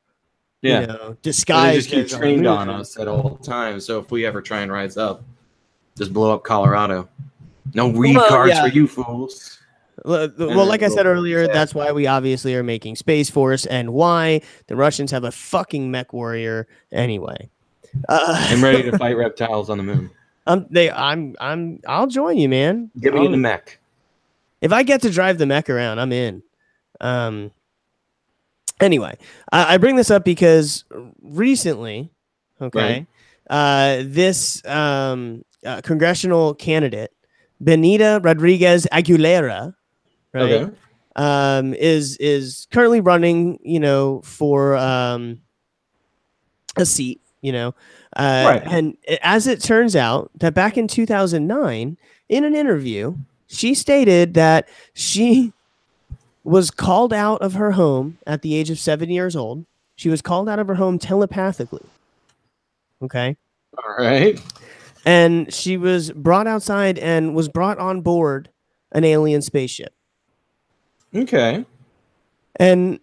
Yeah. Disguised. They just keep trained on us at all times. So if we ever try and rise up, just blow up Colorado. No read cards for you fools. Well, like I said earlier, that's why we obviously are making Space Force, and why the Russians have a fucking MechWarrior anyway. I'm ready to fight reptiles on the moon. I'll join you, man. Get me in the mech. If I get to drive the mech around, I'm in. Anyway, I bring this up because recently, this congressional candidate, Benita Rodriguez Aguilera, is currently running, for a seat, and as it turns out, that back in 2009, in an interview, she stated that she was called out of her home at the age of 7 years old. She was called out of her home telepathically. Okay. All right. And she was brought outside and was brought on board an alien spaceship. Okay. And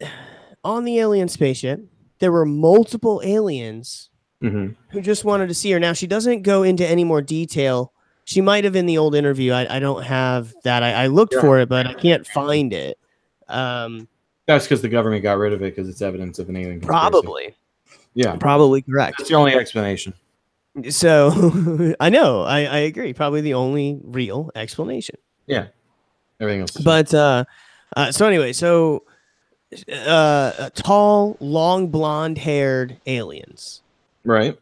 on the alien spaceship, there were multiple aliens who just wanted to see her. Now, she doesn't go into any more detail. She might have in the old interview. I don't have that. I looked for it, but I can't find it. That's because the government got rid of it because it's evidence of an alien conspiracy. Probably. Yeah. Probably correct. That's the only explanation. So I know. I agree. Probably the only real explanation. Yeah. Everything else. But so anyway, tall, long, blonde-haired aliens. Right.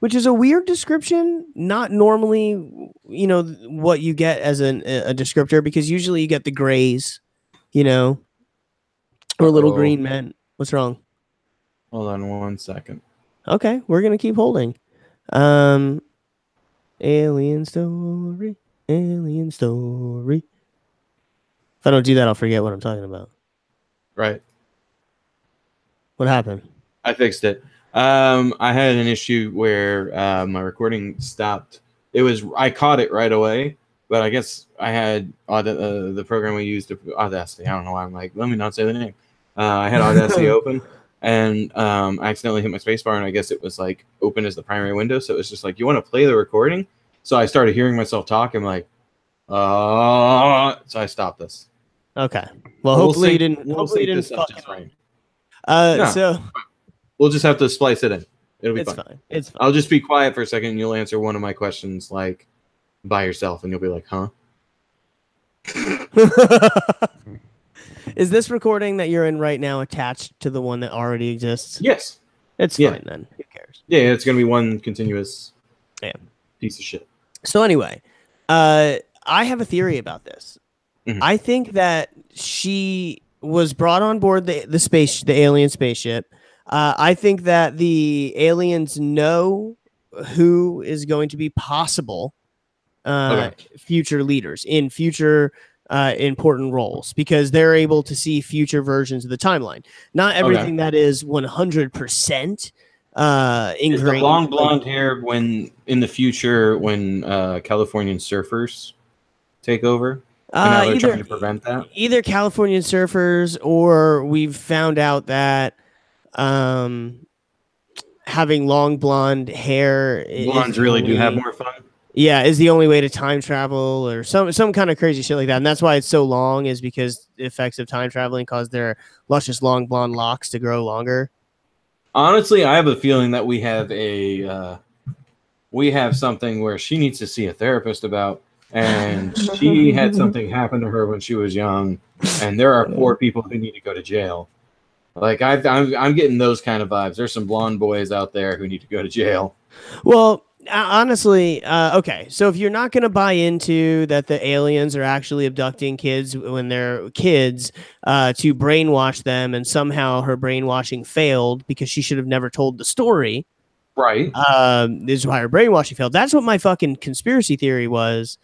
Which is a weird description. Not normally, what you get as a descriptor, because usually you get the grays, or little green men. What's wrong? Hold on 1 second. Okay, we're gonna keep holding. Alien story. If I don't do that, I'll forget what I'm talking about. Right. What happened? I fixed it. I had an issue where my recording stopped. I caught it right away, but I guess I had the program we used, Audacity. I don't know why I'm like, let me not say the name. I had Audacity open, and I accidentally hit my spacebar, and I guess it was like open as the primary window. So it was just like, you want to play the recording? So I started hearing myself talk. I'm like, so I stopped this. Okay. Well, hopefully you didn't. Hopefully you didn't fucking right. So we'll just have to splice it in. It'll be fine. It's fine. I'll just be quiet for a second, and you'll answer one of my questions like by yourself, and you'll be like, "Huh." Is this recording that you're in right now attached to the one that already exists? Yes. It's fine then. Who cares? Yeah, it's gonna be one continuous piece of shit. So anyway, I have a theory about this. I think that she was brought on board the alien spaceship. I think that the aliens know who is going to be possible future leaders in future important roles, because they're able to see future versions of the timeline. Not everything that is 100% ingrained. Is the long blonde hair when in the future when Californian surfers take over? And now they're trying to prevent that? Either Californian surfers, or we've found out that having long blonde hair, blondes really do have more fun. Yeah, is the only way to time travel, or some kind of crazy shit like that. And that's why it's so long, is because the effects of time traveling cause their luscious long blonde locks to grow longer. Honestly, I have a feeling that we have something where she needs to see a therapist about, and she had something happen to her when she was young, and there are poor people who need to go to jail. Like I'm getting those kind of vibes. There's some blonde boys out there who need to go to jail. Well, honestly, okay. So if you're not going to buy into that the aliens are actually abducting kids when they're kids to brainwash them, and somehow her brainwashing failed because she should have never told the story. Right. This is why her brainwashing failed. That's what my fucking conspiracy theory was.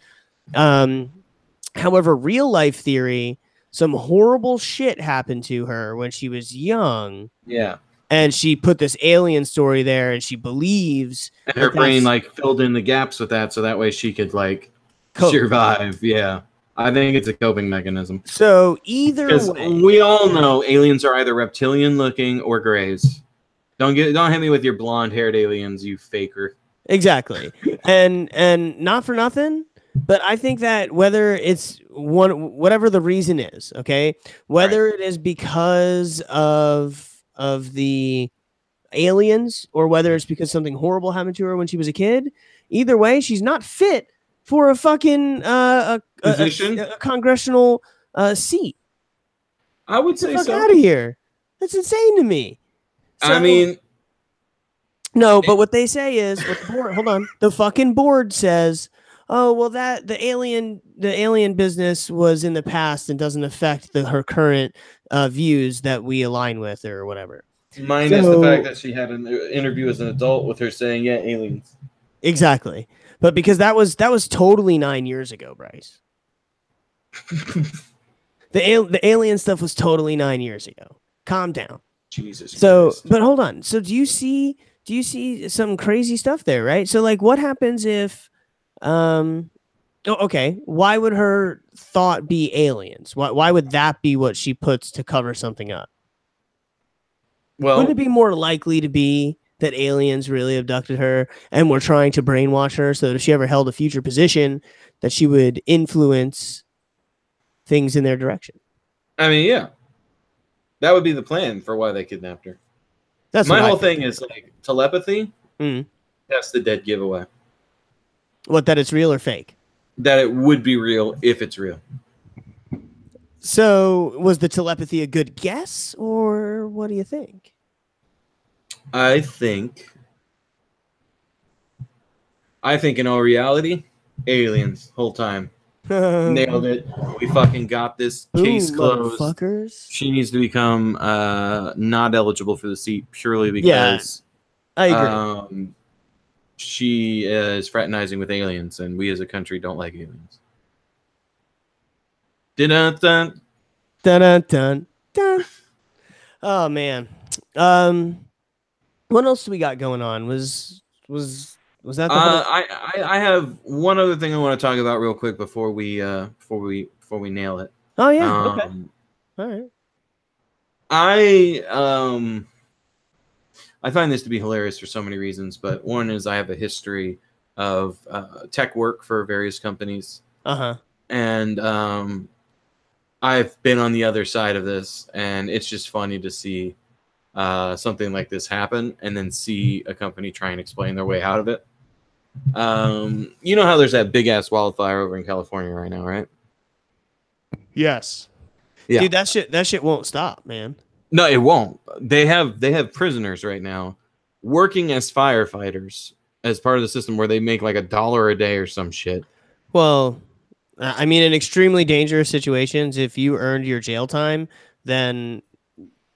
However, real life theory, some horrible shit happened to her when she was young. Yeah. And she put this alien story there, and she believes and her brain like filled in the gaps with that, so that way she could like survive. Yeah, I think it's a coping mechanism. So either way, we all know aliens are either reptilian looking or grays. Don't hit me with your blonde haired aliens, you faker. Exactly, and not for nothing, but I think that whether it's whatever the reason is, okay, whether it is because of the aliens or whether it's because something horrible happened to her when she was a kid, either way, she's not fit for a fucking position, a congressional seat. I would say so. Out of here. That's insane to me. So, I mean, no, but what they say is, what the board, hold on, the fucking board says, oh well, that the alien business was in the past and doesn't affect her current views that we align with or whatever. Minus the fact that she had an interview as an adult with her saying, "Yeah, aliens." Exactly, but because that was totally 9 years ago, Bryce. the alien stuff was totally 9 years ago. Calm down. Jesus. So, Christ. But hold on. So, do you see some crazy stuff there, right? So, like, what happens if, okay, why would her thought be aliens? Why would that be what she puts to cover something up? Well, wouldn't it be more likely to be that aliens really abducted her and were trying to brainwash her so that if she ever held a future position, that she would influence things in their direction? I mean, yeah. That would be the plan for why they kidnapped her. That's my whole thing is like telepathy. That's the dead giveaway. What, that it's real or fake? That it would be real if it's real. So, was the telepathy a good guess, or what do you think? I think in all reality, aliens whole time. Nailed it. We fucking got this case closed. Motherfuckers. She needs to become not eligible for the seat purely because I agree. She is fraternizing with aliens, and we as a country don't like aliens. Dun dun dun dun dun. Oh man. What else do we got going on? Was that the I have one other thing I want to talk about real quick before we nail it. Oh yeah. Okay. All right. I find this to be hilarious for so many reasons, but one is I have a history of tech work for various companies. And I've been on the other side of this, and it's just funny to see something like this happen and then see a company try and explain their way out of it. You know how there's that big ass wildfire over in California right now, right? Yes. Yeah. Dude, that shit won't stop, man. No, it won't. They have prisoners right now working as firefighters as part of the system where they make like $1 a day or some shit. Well, I mean, in extremely dangerous situations, if you earned your jail time, then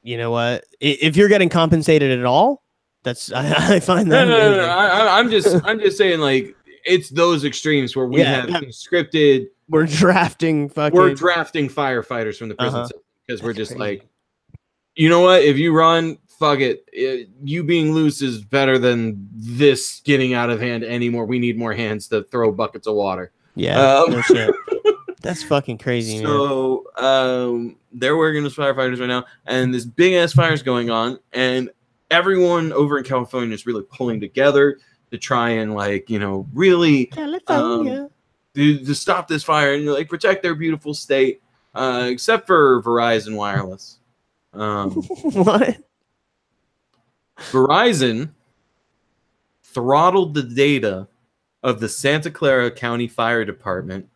you know what? If you're getting compensated at all, that's I find that. No. I'm just saying, like, it's those extremes where we have scripted. We're drafting firefighters from the prison system because we're just crazy. Like, you know what? If you run, fuck it. You being loose is better than this getting out of hand anymore. We need more hands to throw buckets of water. Yeah, no shit. That's fucking crazy. So they're working as firefighters right now, and this big ass fire is going on, and everyone over in California is really pulling together to try and, like, you know, really to stop this fire and, like, protect their beautiful state, except for Verizon Wireless. What? Verizon throttled the data of the Santa Clara County Fire Department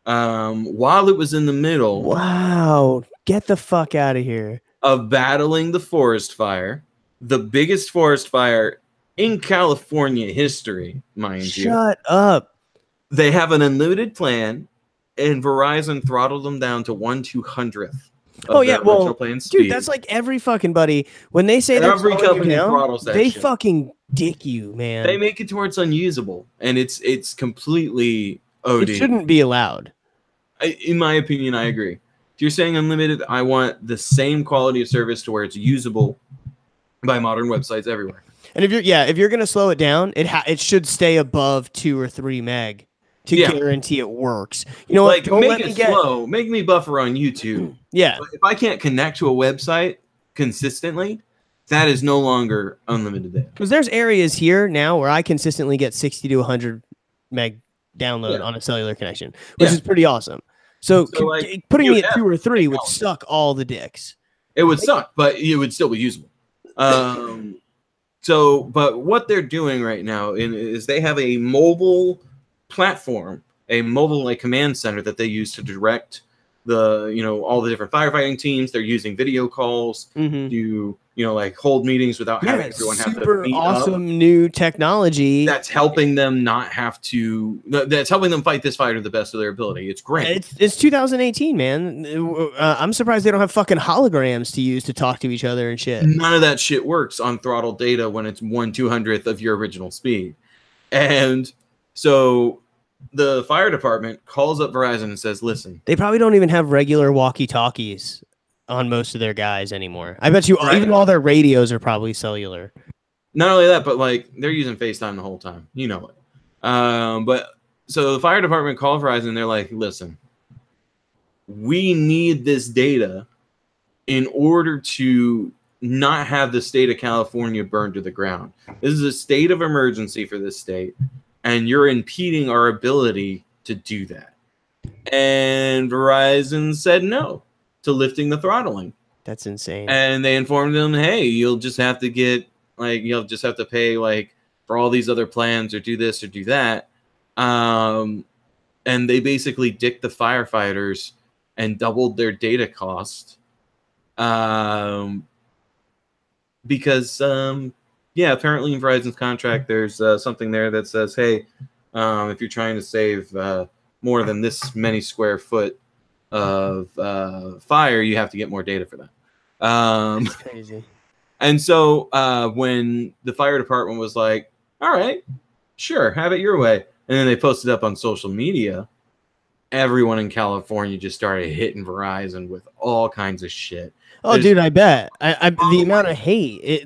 while it was in the middle. Wow, get the fuck out of here. Of battling the forest fire, the biggest forest fire in California history, mind you. Shut up. They have an unlimited plan, and Verizon throttled them down to 1/200th. Oh yeah, well, dude, that's like every fucking buddy. When they say every company throttles that they shit. Fucking dick you, man. They make it to where it's unusable, and it's completely OD. It shouldn't be allowed. In my opinion, I agree. If you're saying unlimited, I want the same quality of service to where it's usable by modern websites everywhere. And if you're gonna slow it down, it should stay above 2 or 3 meg to guarantee it works. You know like, what? Don't make it slow. Make me buffer on YouTube. Yeah. But if I can't connect to a website consistently, that is no longer unlimited data. Because there's areas here now where I consistently get 60 to 100 meg download on a cellular connection, which is pretty awesome. So like, putting me at 2 or 3 would suck all the dicks. It would suck, but it would still be usable. But what they're doing right now is they have a mobile platform, a mobile like command center that they use to direct all the different firefighting teams. They're using video calls to like hold meetings without having everyone have to meet awesome up. New technology that's helping them not have to. That's helping them fight this fight to the best of their ability. It's great. It's 2018, man. I'm surprised they don't have fucking holograms to use to talk to each other and shit. None of that shit works on throttle data when it's 1/200th of your original speed, and so the fire department calls up Verizon and says, "Listen, they probably don't even have regular walkie-talkies on most of their guys anymore. I bet you even all their radios are probably cellular." Not only that, but like they're using FaceTime the whole time. You know it. But so the fire department called Verizon and they're like, "Listen, we need this data in order to not have the state of California burned to the ground. This is a state of emergency for this state, and you're impeding our ability to do that." And Verizon said no to lifting the throttling. That's insane. And they informed them, "Hey, you'll just have to pay like for all these other plans or do this or do that." And they basically dicked the firefighters and doubled their data cost. Because apparently in Verizon's contract, there's something there that says, "Hey, if you're trying to save more than this many square foot of fire, you have to get more data for that." That's crazy. And so when the fire department was like, "All right, sure, have it your way," and then they posted up on social media, everyone in California just started hitting Verizon with all kinds of shit. Oh, dude, I bet. The amount of hate,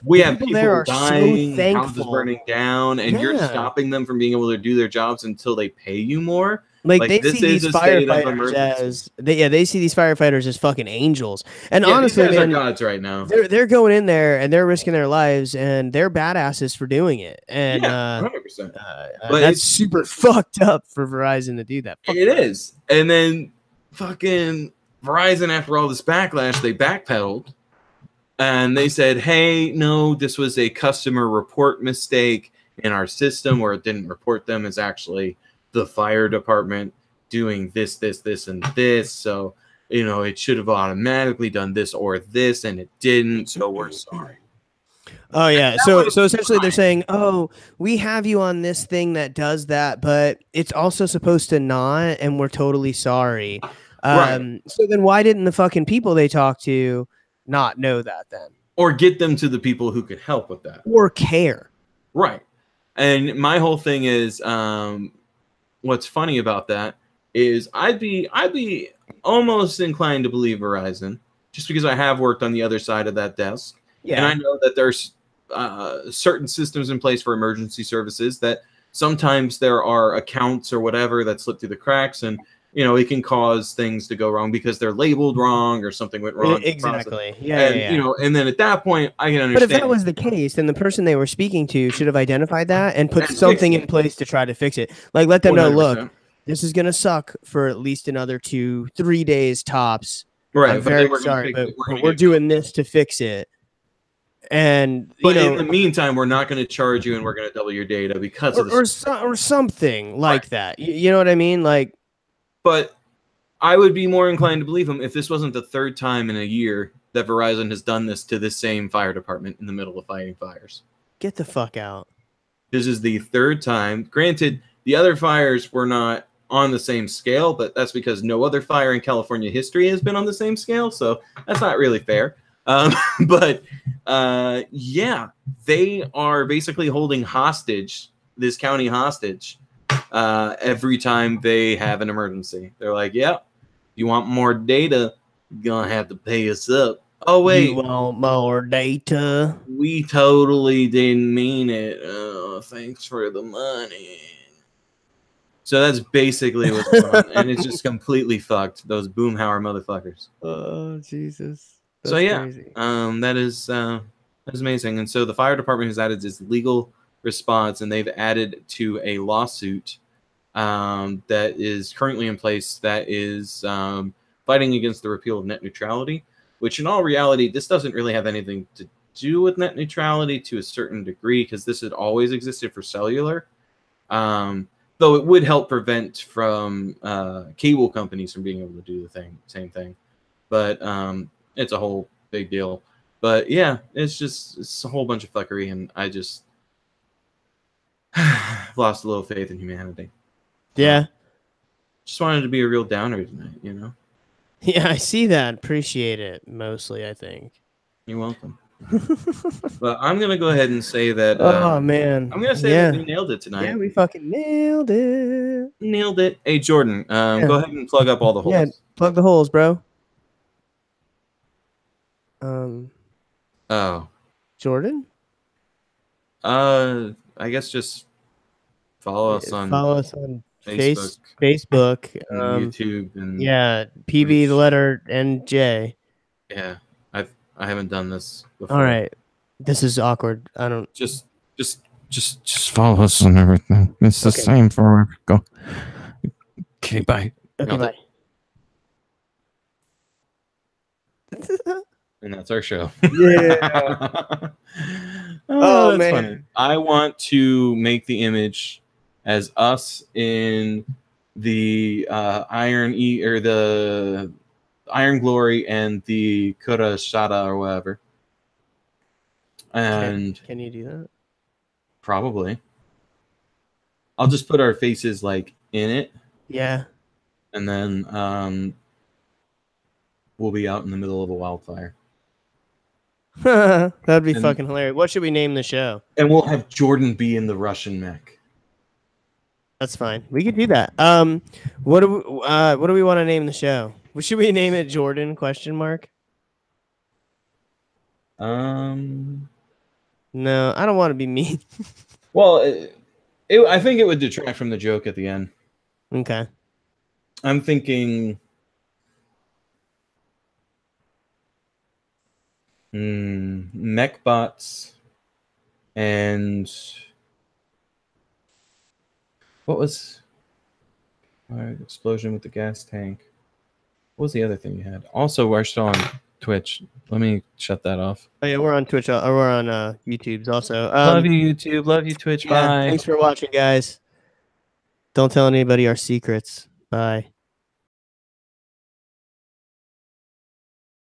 we have people there are dying, so thankful. houses burning down, and you're stopping them from being able to do their jobs until they pay you more. Like they see these firefighters they see these firefighters as fucking angels. And honestly, these guys are gods right now. They're going in there and they're risking their lives and they're badasses for doing it. And 100%. But that's super fucked up for Verizon to do that. It is. And then fucking Verizon, after all this backlash, they backpedaled and they said, "Hey, no, this was a customer report mistake in our system where it didn't report them as actually the fire department doing this, and this. So, it should have automatically done this or this, and it didn't. So we're sorry." Oh, yeah. So essentially they're saying, "Oh, we have you on this thing that does that, but it's also supposed to not, and we're totally sorry." Right. So then why didn't the fucking people they talked to not know that then? Or get them to the people who could help with that. Or care. Right. And my whole thing is, what's funny about that is I'd be almost inclined to believe Verizon just because I have worked on the other side of that desk. Yeah. And I know that there's certain systems in place for emergency services that sometimes there are accounts or whatever that slip through the cracks, and it can cause things to go wrong because they're labeled wrong or something went wrong. Exactly. And then at that point I can understand. But if that was the case, then the person they were speaking to should have identified that and put something in place to try to fix it. Like let them know, 100%. Look, this is gonna suck for at least another 2-3 days tops. Right. I'm very sorry, but we're doing this to fix it. And in the meantime, we're not going to charge you, and we're going to double your data because or something like that. You know what I mean? Like, but I would be more inclined to believe him if this wasn't the third time in a year that Verizon has done this to this same fire department in the middle of fighting fires. Get the fuck out. This is the third time. Granted, the other fires were not on the same scale, but that's because no other fire in California history has been on the same scale, so that's not really fair. But they are basically holding hostage this county hostage every time they have an emergency. They're like, "Yeah, you want more data? You're gonna have to pay us up." Oh wait, you want more data? We totally didn't mean it. Oh, thanks for the money. So that's basically what's going on, and it's just completely fucked. Those Boomhauer motherfuckers. Oh Jesus! That's so yeah, crazy. that is amazing. And so the fire department has added this legal response, and they've added to a lawsuit that is currently in place that is fighting against the repeal of net neutrality. Which, in all reality, this doesn't really have anything to do with net neutrality to a certain degree, because this had always existed for cellular. Though it would help prevent from cable companies from being able to do the same thing. But it's a whole big deal. But yeah, it's a whole bunch of fuckery, and I just lost a little faith in humanity. Yeah. Just wanted to be a real downer tonight, you know? Yeah, I see that. Appreciate it, mostly, I think. You're welcome. But I'm going to go ahead and say that... oh, man. I'm going to say that we nailed it tonight. Yeah, we fucking nailed it. Nailed it. Hey, Jordan, go ahead and plug up all the holes. Yeah, plug the holes, bro. Oh. Jordan? I guess just follow us on Facebook, and YouTube, and yeah, PB the letter NJ. Yeah, I haven't done this before. All right, this is awkward. I don't just follow us on everything. It's the same for where we go. Okay, bye. Okay, bye. And that's our show. Yeah. Oh man, funny. I want to make the image as us in the Iron Glory and the Kurashada or whatever. And can you do that? Probably. I'll just put our faces like in it. Yeah. And then we'll be out in the middle of a wildfire. That'd be fucking hilarious. What should we name the show? And we'll have Jordan be in the Russian mech. That's fine. We could do that. What do we want to name the show? Should we name it Jordan ? No, I don't want to be mean. Well, I think it would detract from the joke at the end. Okay. I'm thinking Mechbots and what was explosion with the gas tank? What was the other thing you had? Also, we're still on Twitch. Let me shut that off. Oh yeah, we're on Twitch. We're on YouTube's also. Love you, YouTube. Love you, Twitch. Bye. Thanks for watching, guys. Don't tell anybody our secrets. Bye.